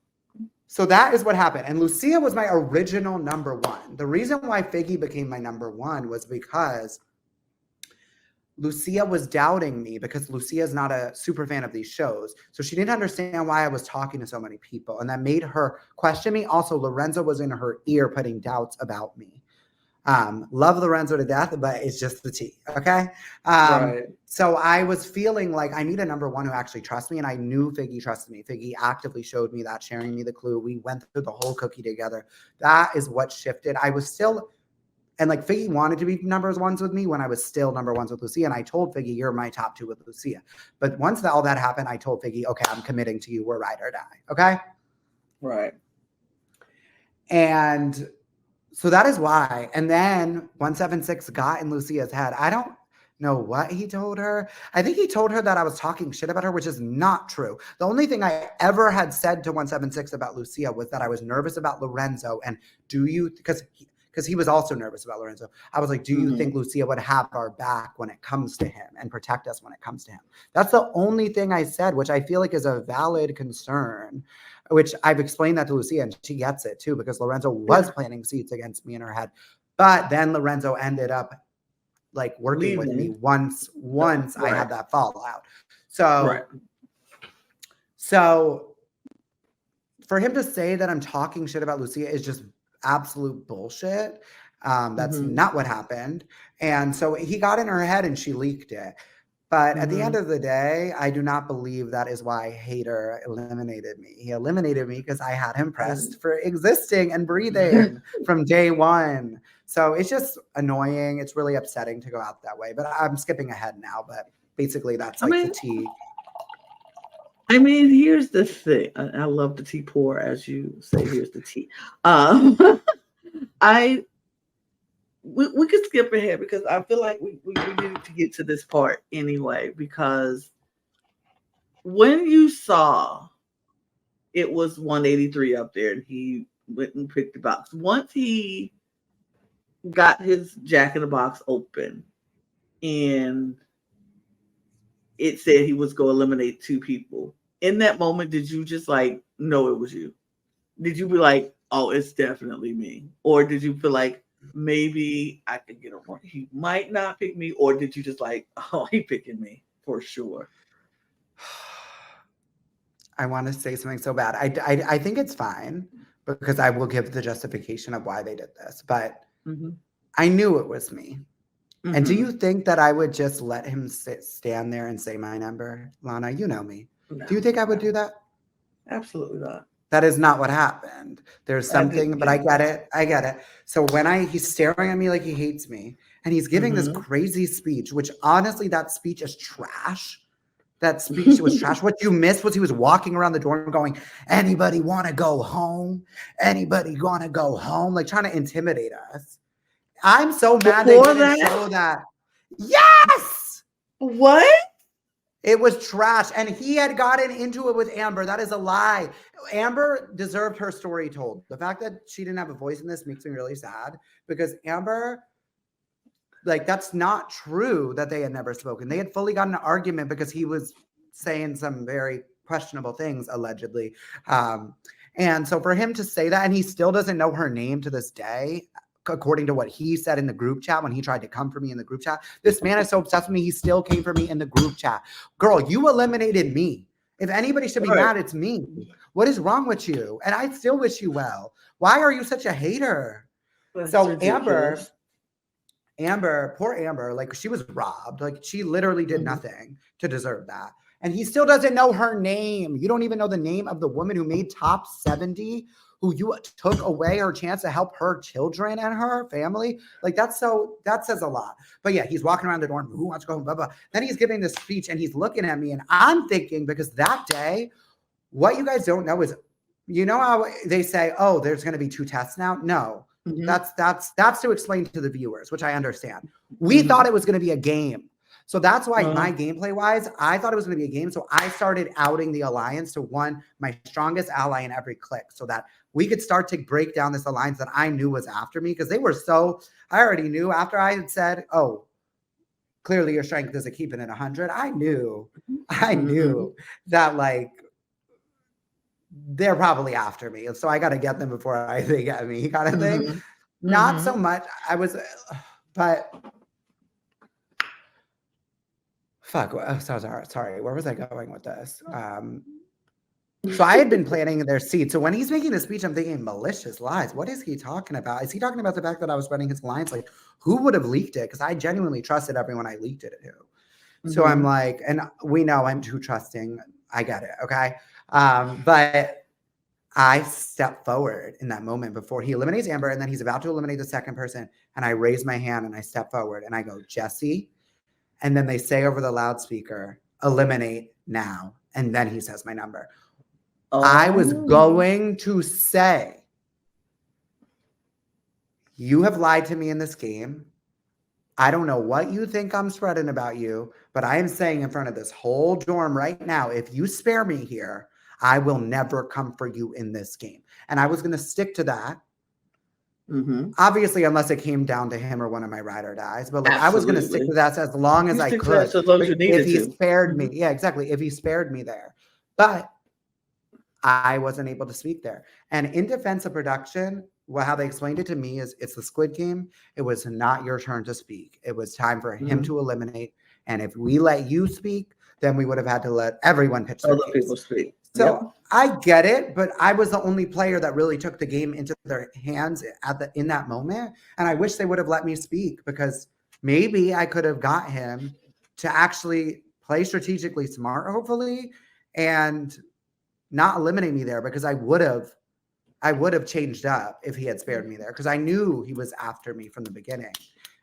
So that is what happened. And Lucia was my original number 1. The reason why Figgy became my number 1 was because Lucia was doubting me because Lucia is not a super fan of these shows. So she didn't understand why I was talking to so many people. And that made her question me. Also, Lorenzo was in her ear putting doubts about me. Love Lorenzo to death, but it's just the tea. Okay. Right. So I was feeling like I need a number 1 who actually trusts me. And I knew Figgy trusted me. Figgy actively showed me that, sharing me the clue. We went through the whole cookie together. That is what shifted. I was still, and like Figgy wanted to be number 1s with me when I was still number 1s with Lucia. And I told Figgy, you're my top 2 with Lucia. But once all that happened, I told Figgy, okay, I'm committing to you. We're ride or die. Okay. Right. And so that is why. And then 176 got in Lucia's head. I don't know what he told her. I think he told her that I was talking shit about her, which is not true. The only thing I ever had said to 176 about Lucia was that I was nervous about Lorenzo. And because he was also nervous about Lorenzo. I was like, do you think Lucia would have our back when it comes to him and protect us when it comes to him? That's the only thing I said, which I feel like is a valid concern, which I've explained that to Lucia and she gets it too, because Lorenzo was planting seeds against me in her head. But then Lorenzo ended up like working with me once I had that fallout. So for him to say that I'm talking shit about Lucia is just absolute bullshit. That's not what happened. And so he got in her head and she leaked it. But at the end of the day, I do not believe that is why Hater eliminated me. He eliminated me because I had him pressed for existing and breathing from day 1. So it's just annoying. It's really upsetting to go out that way. But I'm skipping ahead now. But basically, that's like the tea. I mean, here's the thing. I love the tea pour, as you say. Here's the tea. We could skip ahead because I feel like we need to get to this part anyway. Because when you saw it was 183 up there, and he went and picked the box. Once he got his Jack in the Box open, and it said he was going to eliminate 2 people. In that moment, did you just like know it was you? Did you be like, oh, it's definitely me? Or did you feel like maybe I could get a he might not pick me? Or did you just like, oh, he picking me for sure? I want to say something so bad. I think it's fine because I will give the justification of why they did this, but Mm-hmm. I knew it was me. And do Mm-hmm. you think that I would just let him stand there and say my number? Lana, you know me. Do you No, think I would do no, that? absolutely not. That is not what happened. There's I didn't something, but get I it. get it. I get it. So when he's staring at me like he hates me, and he's giving this Mm-hmm. crazy speech, which honestly, that speech is trash. That speech was trash. What you missed was he was walking around the dorm going, anybody want to go home? Anybody want to go home? Like trying to intimidate us. I'm so mad they Before didn't that, show that. Yes! what? It was trash. And he had gotten into it with Amber. That is a lie. Amber deserved her story told. The fact that she didn't have a voice in this makes me really sad because Amber, like, that's not true that they had never spoken. They had fully gotten an argument because he was saying some very questionable things, allegedly. And so for him to say that, and he still doesn't know her name to this day, according to what he said in the group chat when he tried to come for me in the group chat. This man is so obsessed with me, he still came for me in the group chat. Girl, you eliminated me. If anybody should be Right. mad, it's me. What is wrong with you? And I still wish you well. Why are you such a hater? That's So ridiculous. Poor Amber, like she was robbed. Like she literally did Mhm. nothing to deserve that. And he still doesn't know her name. You don't even know the name of the woman who made top 70, who you took away her chance to help her children and her family. Like that says a lot. But yeah, he's walking around the dorm. Who wants to go home? Blah, blah. Then he's giving this speech and he's looking at me and I'm thinking, because that day, what you guys don't know is, you know how they say, oh, there's going to be 2 tests now? No. Mhm. That's to explain to the viewers, which I understand. We thought it was going to be a game. So that's why my gameplay wise, I thought it was going to be a game. So I started outing the alliance to my strongest ally in every click so that we could start to break down this alliance that I knew was after me. Because I already knew after I had said, oh, clearly your strength isn't keeping it 100. I knew that like, they're probably after me. So I got to get them before they get me kind of thing. Not so much. But fuck. Oh, sorry. Where was I going with this? So I had been planting their seed. So when he's making the speech, I'm thinking malicious lies. What is he talking about? Is he talking about the fact that I was running his lines? Like, who would have leaked it? Because I genuinely trusted everyone I leaked it to. So I'm like, and we know I'm too trusting. I get it. Okay. But I step forward in that moment before he eliminates Amber, and then he's about to eliminate the second person. And I raise my hand and I step forward and I go, Jesse. And then they say over the loudspeaker, eliminate now. And then he says my number. I was going to say, you have lied to me in this game. I don't know what you think I'm spreading about you, but I am saying in front of this whole dorm right now, if you spare me here, I will never come for you in this game. And I was going to stick to that. Obviously, unless it came down to him or one of my ride or dies. But like, I was going to stick to that as long as I could. As long as you needed if he spared me. Yeah, exactly. If he spared me there. But I wasn't able to speak there. And in defense of production, how they explained it to me is it's the Squid game. It was not your turn to speak. It was time for him to eliminate. And if we let you speak, then we would have had to let everyone pitch their case. People speak. So I get it, but I was the only player that really took the game into their hands in that moment. And I wish they would have let me speak because maybe I could have got him to actually play strategically smart, hopefully, and not eliminate me there because I would have changed up if he had spared me there because I knew he was after me from the beginning.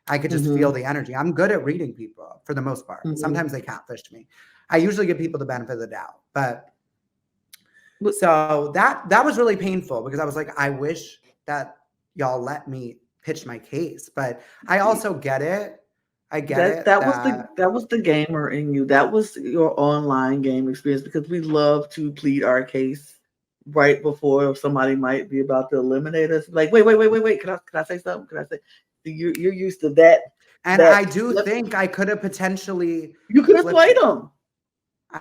I could just feel the energy. I'm good at reading people for the most part. Sometimes they catfished me. I usually give people the benefit of the doubt, but so that was really painful because I was like, I wish that y'all let me pitch my case, but I also get it. I get it. That was the gamer in you. That was your online game experience because we love to plead our case right before somebody might be about to eliminate us. Like, wait. Can I say something? Can I say you're used to that? And I do think I could have potentially. You could have played him.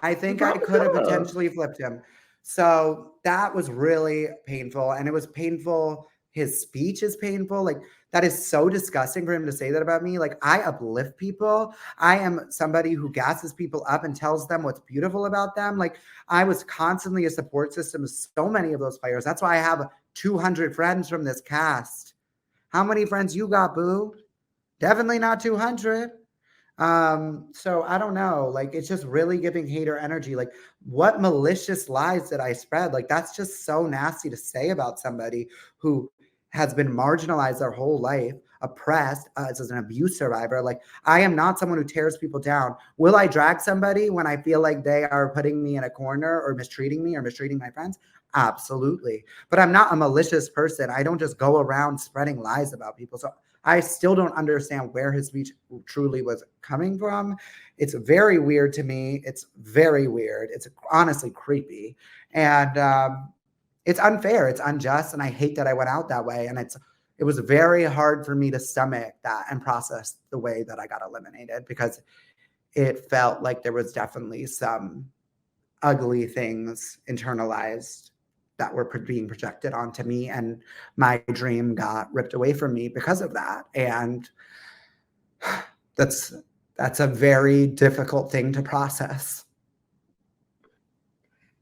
I think I could have potentially flipped him. So that was really painful. And it was painful his speech is painful. Like, that is so disgusting for him to say that about me. Like, I uplift people. I am somebody who gasses people up and tells them what's beautiful about them. Like, I was constantly a support system to so many of those players. That's why I have 200 friends from this cast. How many friends you got, boo? Definitely not 200. So I don't know. Like, it's just really giving hater energy. Like, what malicious lies did I spread? Like, that's just so nasty to say about somebody who has been marginalized their whole life, oppressed as an abuse survivor. Like, I am not someone who tears people down. Will I drag somebody when I feel like they are putting me in a corner or mistreating me or mistreating my friends? Absolutely. But I'm not a malicious person. I don't just go around spreading lies about people. So I still don't understand where his speech truly was coming from. It's very weird to me. It's very weird. It's honestly creepy. And it's unfair. It's unjust. And I hate that I went out that way. And it was very hard for me to stomach that and process the way that I got eliminated, because it felt like there was definitely some ugly things internalized that were being projected onto me, and my dream got ripped away from me because of that. And that's a very difficult thing to process.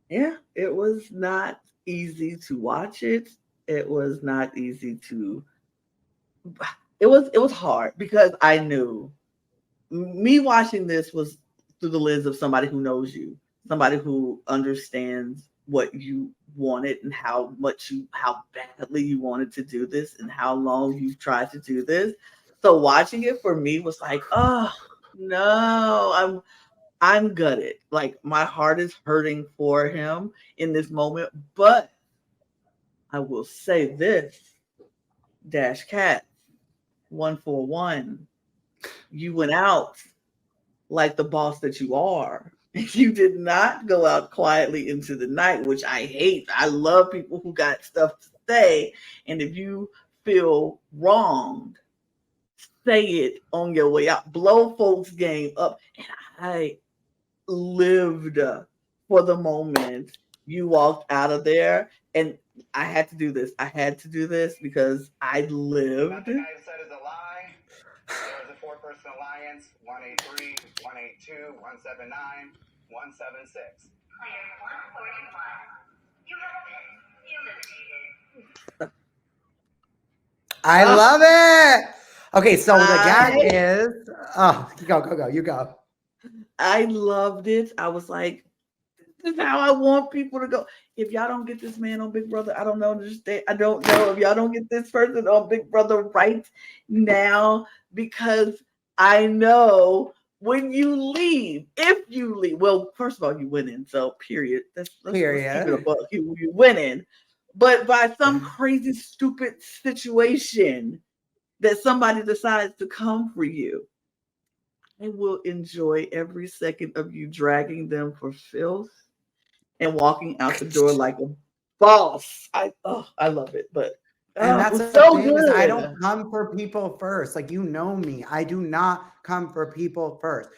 Yeah, it was not easy to watch it. It was not easy to it was hard because I knew me watching this was through the lens of somebody who knows you, somebody who understands what you wanted and how badly you wanted to do this and how long you've tried to do this. So watching it for me was like, oh no, I'm gutted. Like, my heart is hurting for him in this moment. But I will say this, Dash Cat 141, you went out like the boss that you are. You did not go out quietly into the night, which I hate. I love people who got stuff to say. And if you feel wronged, say it on your way out. Blow folks' game up. And I lived for the moment you walked out of there. And I had to do this. I had to do this because I lived. What the guy said is a lie. There was a four-person alliance: 183, 182, 179, 176. Player 141. You have been eliminated. I love it. Okay, so the gag is, go, you go. I loved it. I was like, this is how I want people to go. If y'all don't get this man on Big Brother, I don't know. I don't know if y'all don't get this person on Big Brother right now, because I know when you leave, if you leave, well, first of all, you win in, so period. Let's keep it a buck. You win in, but by some crazy, stupid situation that somebody decides to come for you, I will enjoy every second of you dragging them for filth and walking out the door like a boss. I love it. But and that's it was so thing, good. I don't come for people first. Like, you know me. I do not come for people first.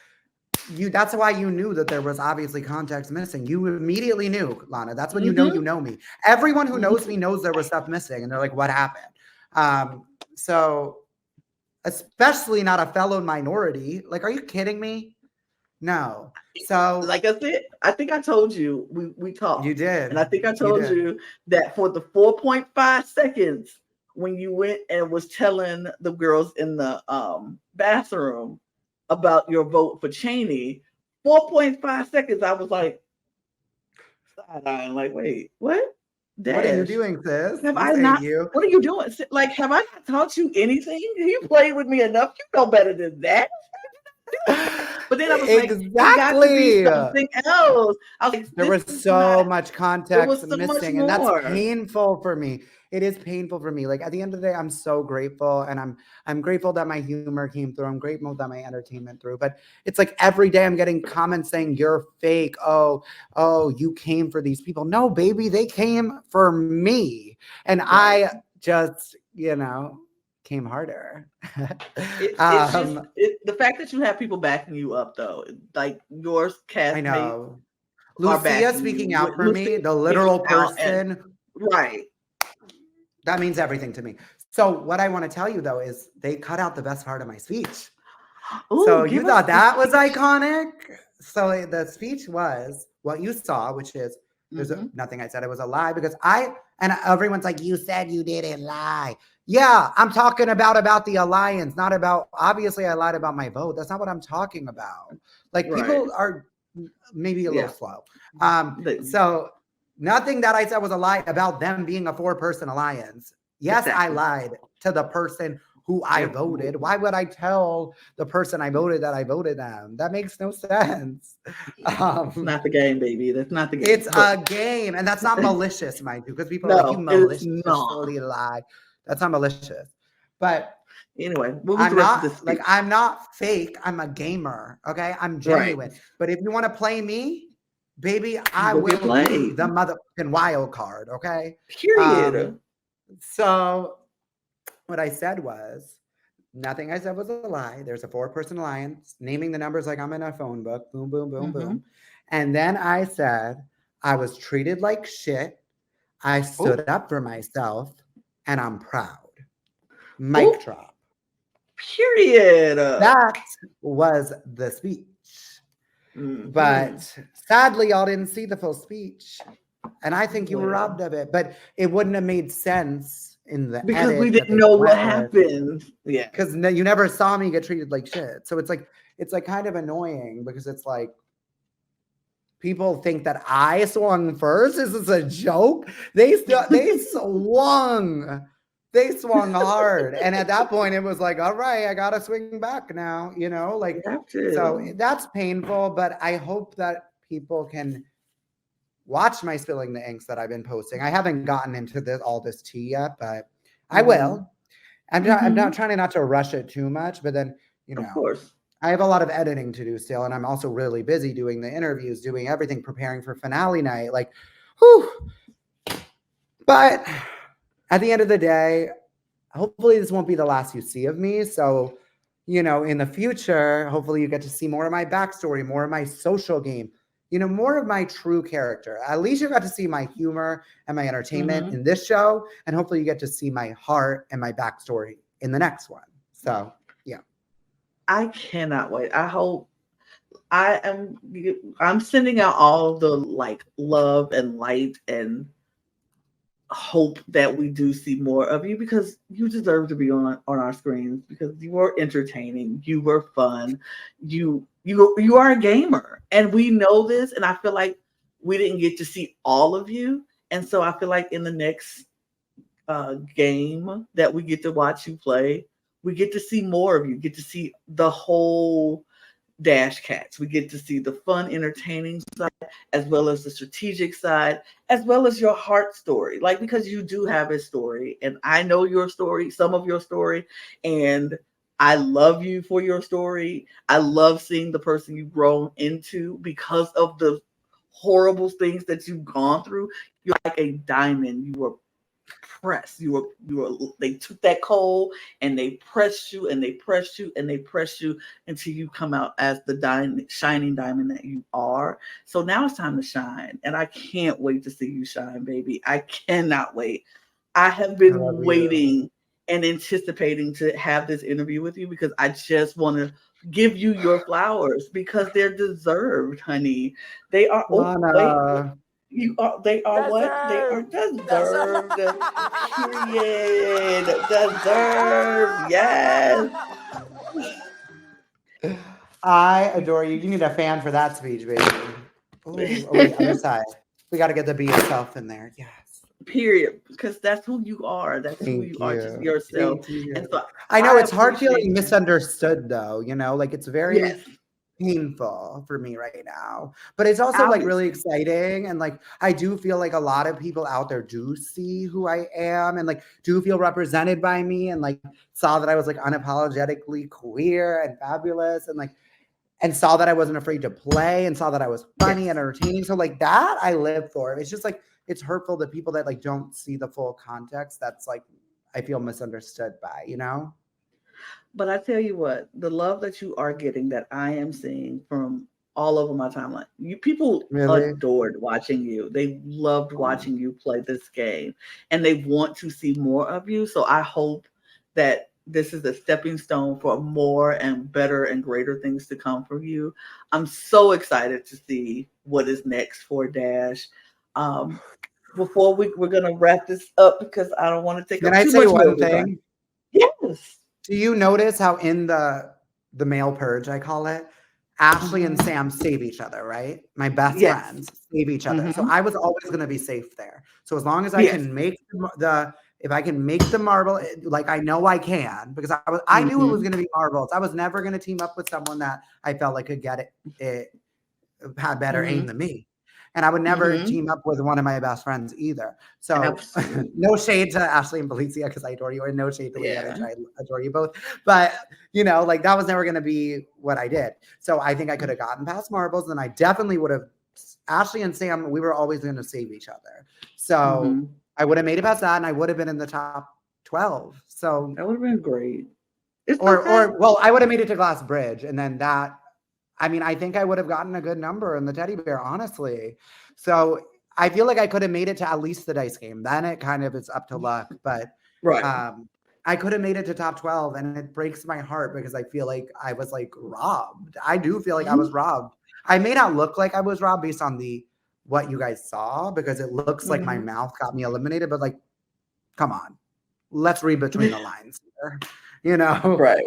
That's why you knew that there was obviously context missing. You immediately knew, Lana. That's when you know me. Everyone who knows me knows there was stuff missing, and they're like, what happened? So especially not a fellow minority. Like, are you kidding me? No. So, like I said, I think I told you we talked. You did. And I think I told you that for the 4.5 seconds when you went and was telling the girls in the bathroom about your vote for Cheney, 4.5 seconds, I was like, side-eyeing, like, wait, what? Dash, what are you doing, sis? Have I not? What are you doing? Like, have I not taught you anything? You played with me enough. You know better than that. But then I was like, it got to be something else. I was like, there was so much context missing, and that's more. painful for me. It is painful for me. Like, at the end of the day, I'm so grateful, and I'm grateful that my humor came through. I'm grateful that my entertainment through. But it's like every day I'm getting comments saying you're fake. Oh, you came for these people. No, baby, they came for me, and I just, came harder. The fact that you have people backing you up, though, like your castmates. I know. Lucia speaking out for me, the literal person. Right. That means everything to me. So what I want to tell you though is they cut out the best part of my speech. Ooh, So you give us thought the that was speech. iconic? So the speech was what you saw, which is there's Mhm. nothing I said. It was a lie because and everyone's like, you said you didn't lie. Yeah, I'm talking about the alliance, not about, obviously I lied about my vote. That's not what I'm talking about. Like Right. people are maybe a little Yeah. slow. They- So nothing that I said was a lie about them being a 4-person alliance. Yes, I exactly. lied to the person who I Yep. voted. Why would I tell the person I voted that I voted them? That makes no sense. It's not the game, baby. That's not the game. It's But a game, and that's not malicious, mind you, because people are like, you no, it's not. maliciously lie. That's not malicious. But Anyway, what was the rest of the speech? I'm not fake. I'm a gamer. Okay. I'm Right. genuine. But if you want to play me, baby, I Will get will be played. the motherfucking wild card. Okay. Period. So what I said was, nothing I said was a lie. There's a 4-person alliance, naming the numbers like I'm in a phone book. Boom, boom, boom, Mm-hmm. boom. And then I said, I was treated like shit. I stood up for myself and I'm proud. Mic drop. Period. That was the speech. Mhm. But sadly, y'all didn't see the full speech. And I think you were Well, robbed of it. But it wouldn't have made sense in the because edit we that didn't they know what went with. happened. Yeah. Because you never saw me get treated like shit. So it's like kind of annoying because it's like people think that I swung first. Is this a joke? They swung. They swung hard. And at that point it was like, all right, I gotta swing back now, you know, like You have to. so that's painful, but I hope that people can watch my spilling the inks that I've been posting. I haven't gotten into all this tea yet, but I will. I'm not trying not to rush it too much, but then, you Of know, course. I have a lot of editing to do still, and I'm also really busy doing the interviews, doing everything, preparing for finale night. Like, whew. But at the end of the day, hopefully this won't be the last you see of me. So, you know, in the future, hopefully you get to see more of my backstory, more of my social game, you know, more of my true character. At least you got to see my humor and my entertainment in this show. And hopefully you get to see my heart and my backstory in the next one. So, yeah. I cannot wait. I hope I'm sending out all the like love and light and hope that we do see more of you because you deserve to be on our screens because you were entertaining, you were fun, you are a gamer, and we know this. And I feel like we didn't get to see all of you, and so I feel like in the next game that we get to watch you play, we get to see more of you. Get to see the whole Dash Cats. We get to see the fun, entertaining side, as well as the strategic side, as well as your heart story. Like, because you do have a story, and I know your story, some of your story, and I love you for your story. I love seeing the person you've grown into because of the horrible things that you've gone through. You're like a diamond. You were pressed. You were they took that coal and they pressed you and they pressed you and they pressed you until you come out as the shining diamond that you are. So now it's time to shine. And I can't wait to see you shine, baby. I cannot wait. I have been waiting and anticipating to have this interview with you because I just want to give you your flowers because they're deserved, honey. They are. Oh, wait. They are what? They are deserved. Period. Deserved. Yes. I adore you. You need a fan for that speech, baby. Ooh, oh, wait, other side. We got to get the be yourself in there. Yes. Period. Because that's who you are. That's who you are, just yourself. Thank you. And so I know it's hard appreciate feeling misunderstood, though. You know, like it's very Yes. painful for me right now. But it's also like really exciting. And like I do feel like a lot of people out there do see who I am and like do feel represented by me and like saw that I was like unapologetically queer and fabulous and like and saw that I wasn't afraid to play and saw that I was funny and entertaining. So like that I live for. It's just like it's hurtful to people that like don't see the full context. That's like I feel misunderstood by, you know? But I tell you what, the love that you are getting, that I am seeing from all over my timeline. People Really? adored watching you. They loved Oh. watching you play this game, and they want to see more of you. So I hope that this is a stepping stone for more and better and greater things to come for you. I'm so excited to see what is next for Dash. Um, before we're gonna wrap this up because I don't want to take Can up I too say much more one of your time. thing? Yes. Do you notice how in the male purge, I call it, Ashley and Mhm. Sam save each other, right? My best Yes. friends save each other. So Hmm. I was always going to be safe there. So as long as I Yes. can make if I can make the marble, like I know I can, because I knew it was Hmm. going to be marbles. I was never going to team up with someone that I felt like could get it had better aim Hmm. than me. And I would never Hmm. team up with one of my best friends either. So Absolutely. no shade to Ashley and Felicia because I adore you, and no shade to Leanne Yeah. and I adore you both. But like that was never going to be what I did. So I think I could have gotten past marbles, and I definitely would have. Ashley and Sam, we were always going to save each other. So Hmm. I would have made it past that, and I would have been in the top 12. So That would have been great. It's okay. or well, I would have made it to Glass Bridge, and then that. I mean, I think I would have gotten a good number in the teddy bear, honestly. So I feel like I could have made it to at least the dice game. Then it kind of is up to luck, but Right. I could have made it to top 12, and it breaks my heart because I feel like I was like robbed. I do feel like I was robbed. I may not look like I was robbed based on what you guys saw because it looks like my Hmm. mouth got me eliminated, but like, come on, let's read between the lines here. Right.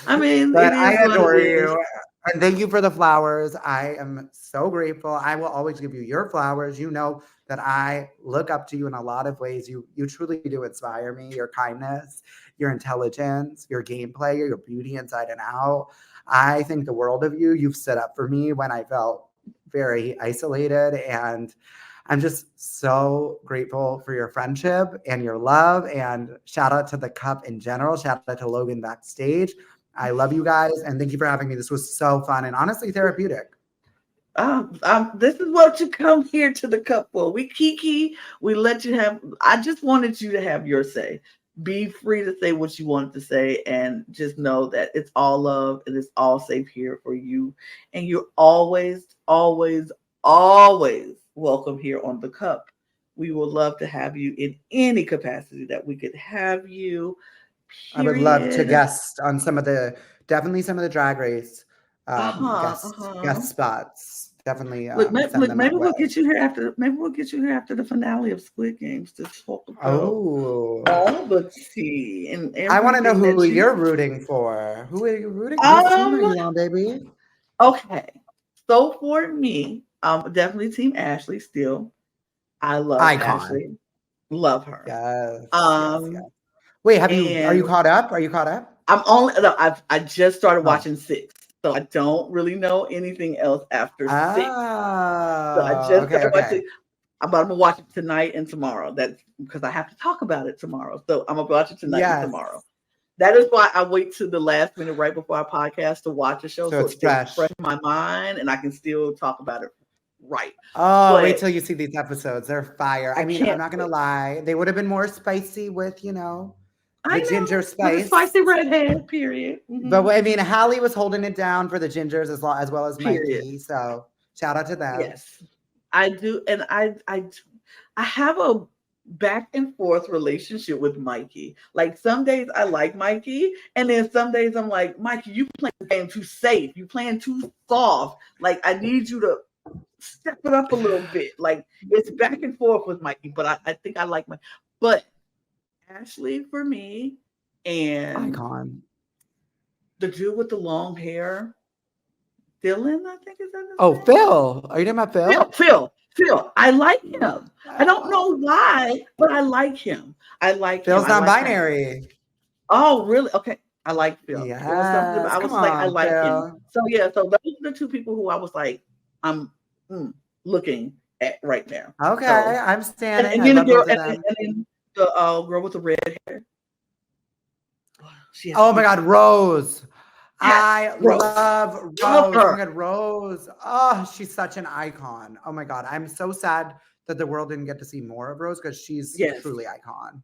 I mean, But it I is what it adore is. you. And thank you for the flowers. I am so grateful. I will always give you your flowers. You know that I look up to you in a lot of ways. You truly do inspire me. Your kindness, your intelligence, your gameplay, your beauty inside and out. I think the world of you. You've stood up for me when I felt very isolated. And I'm just so grateful for your friendship and your love. And shout out to the cup in general. Shout out to Logan backstage. I love you guys, and thank you for having me. This was so fun and honestly therapeutic. This is what you come here to the cup for. We kiki. We let you have. I just wanted you to have your say. Be free to say what you wanted to say, and just know that it's all love and it's all safe here for you. And you're always, always, always welcome here on the cup. We would love to have you in any capacity that we could have you. I would love to Period. guest on definitely some of the drag race Uh huh. Uh guest huh. spots. Definitely send Look, them my maybe way. we'll get you here after. Maybe we'll get you here after the finale of Squid Games to talk about Oh, all the tea and I want to know everything who that you. you're rooting for. Who are you rooting? Whose team are Um. you on, baby? Okay. So for me, definitely Team Ashley. Still, I love Icon. Ashley. Love her. Yes, yes, yes. Um. Wait, are you And caught up? Are you caught up? I'm only. No, I just started Oh. watching six, so I don't really know anything else after six. So I Oh, just okay, started okay. watching. I'm gonna watch it tonight and tomorrow. That's because I have to talk about it tomorrow. So I'm gonna watch it tonight and Yes. tomorrow. That is why I wait to the last minute right before our podcast to watch a show So so it's it stays fresh. fresh in my mind and I can still talk about it right. Oh, wait But till you see these episodes. They're fire. I I mean, I'm can't not gonna wait. lie. They would have been more spicy with, I the ginger know with a spice. spicy redhead, period. But I mean, Hallie was holding it down for the gingers as well as Period. Mikey. So shout out to them. Yes. I do, and I have a back and forth relationship with Mikey. Like some days I like Mikey, and then some days I'm like, Mikey, you playing the game too safe. You playing too soft. Like I need you to step it up a little bit. Like it's back and forth with Mikey, but I think I like my. But Ashley for me, and Icon. the dude with the long hair, Dylan, I think is that his Oh, name? Phil. Are you talking about Phil? Phil. I like him. I don't know why, but I like him. I like him. Phil's I like how. non-binary. Oh, really? Okay. I like Phil. There was something about. Yes. I Come was like, I on, like him. Phil. So yeah. So those are the two people who I was like, I'm looking at right now. Okay, So I'm standing. and I then the love girl both of them. and then the girl with the red hair. She has Oh my God, Rose. yes, I Rose. love Love Rose. Oh my her. God, Rose. Oh, she's such an icon. Oh my God. I'm so sad that the world didn't get to see more of Rose because she's Yes. truly icon.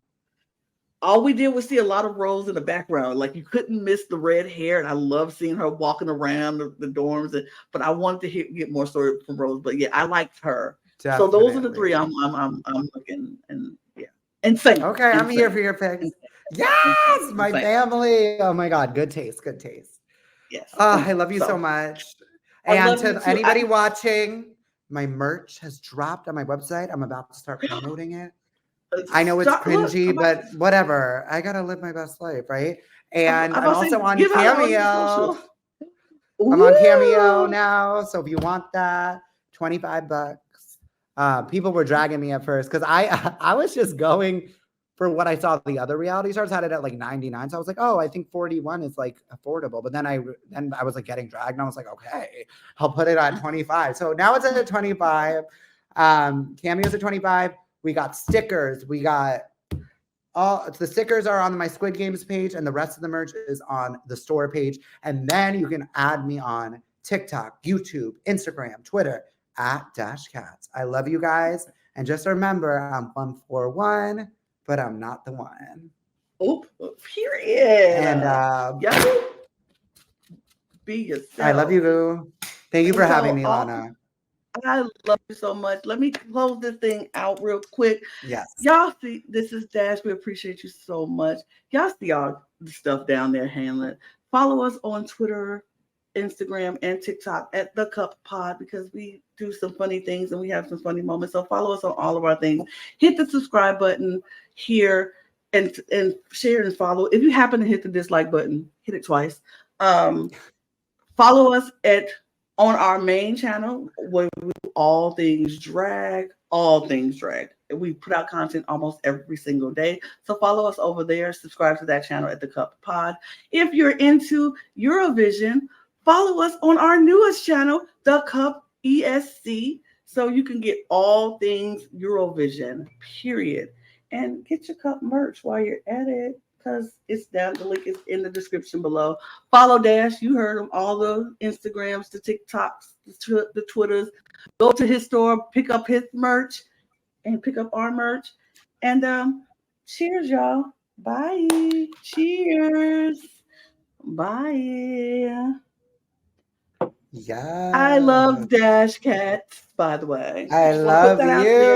all we did was see a lot of Rose in the background. Like you couldn't miss the red hair, and I love seeing her walking around the dorms. But I wanted to get more story from Rose. But yeah, I liked her. So those are the three Definitely. I'm looking, and yeah, insane, Okay, I'm here for insane, your picks. insane, Yes, insane, my insane. family. Oh my God, good taste, good taste. Yes. Oh, I love you so So much. I And love you to too. anybody watching, my merch has dropped on my website. I'm about to start promoting it. I know it's Start. Look, cringy, but whatever. I gotta live my best life, right? I'm And I'm about to also say, on give out all your Cameo. socials. I'm on Cameo Ooh. now. So if you want that, $25. People were dragging me at first because I was just going for what I saw the other reality stars had it at like 99. So I was like, oh, I think 41 is like affordable. But then I was like getting dragged and I was like, okay, I'll put it at 25. So now it's at 25. Cameo's at 25. We got stickers. We got all the stickers are on my Squid Games page, and the rest of the merch is on the store page. And then you can add me on TikTok, YouTube, Instagram, Twitter at Katz. I love you guys. And just remember, I'm 141, but I'm not the one. Oop, period. And Y'all be I love yourself. you, Boo. Thank you And for having so me, Lana. I love you so much. Let me close this thing out real quick. Yes. Y'all see, this is Dash. We appreciate you so much. Y'all see all the stuff down there, Hamlet. Follow us on Twitter, Instagram, and TikTok at The Cup Pod because we do some funny things and we have some funny moments. So follow us on all of our things. Hit the subscribe button here and share and follow. If you happen to hit the dislike button, hit it twice. Follow us on our main channel where we do all things drag, all things drag. We put out content almost every single day. So follow us over there. Subscribe to that channel at The Cup Pod. If you're into Eurovision, follow us on our newest channel, The Cup ESC, so you can get all things Eurovision, period. And get your cup merch while you're at it because it's down. The link is in the description below. Follow Dash. You heard him. All the Instagrams, the TikToks, the Twitters. Go to his store, pick up his merch, and pick up our merch. And cheers, y'all. Bye. Cheers. Bye. Yeah. I love Dash Cats, by the way. I Just want to put love that out you. there.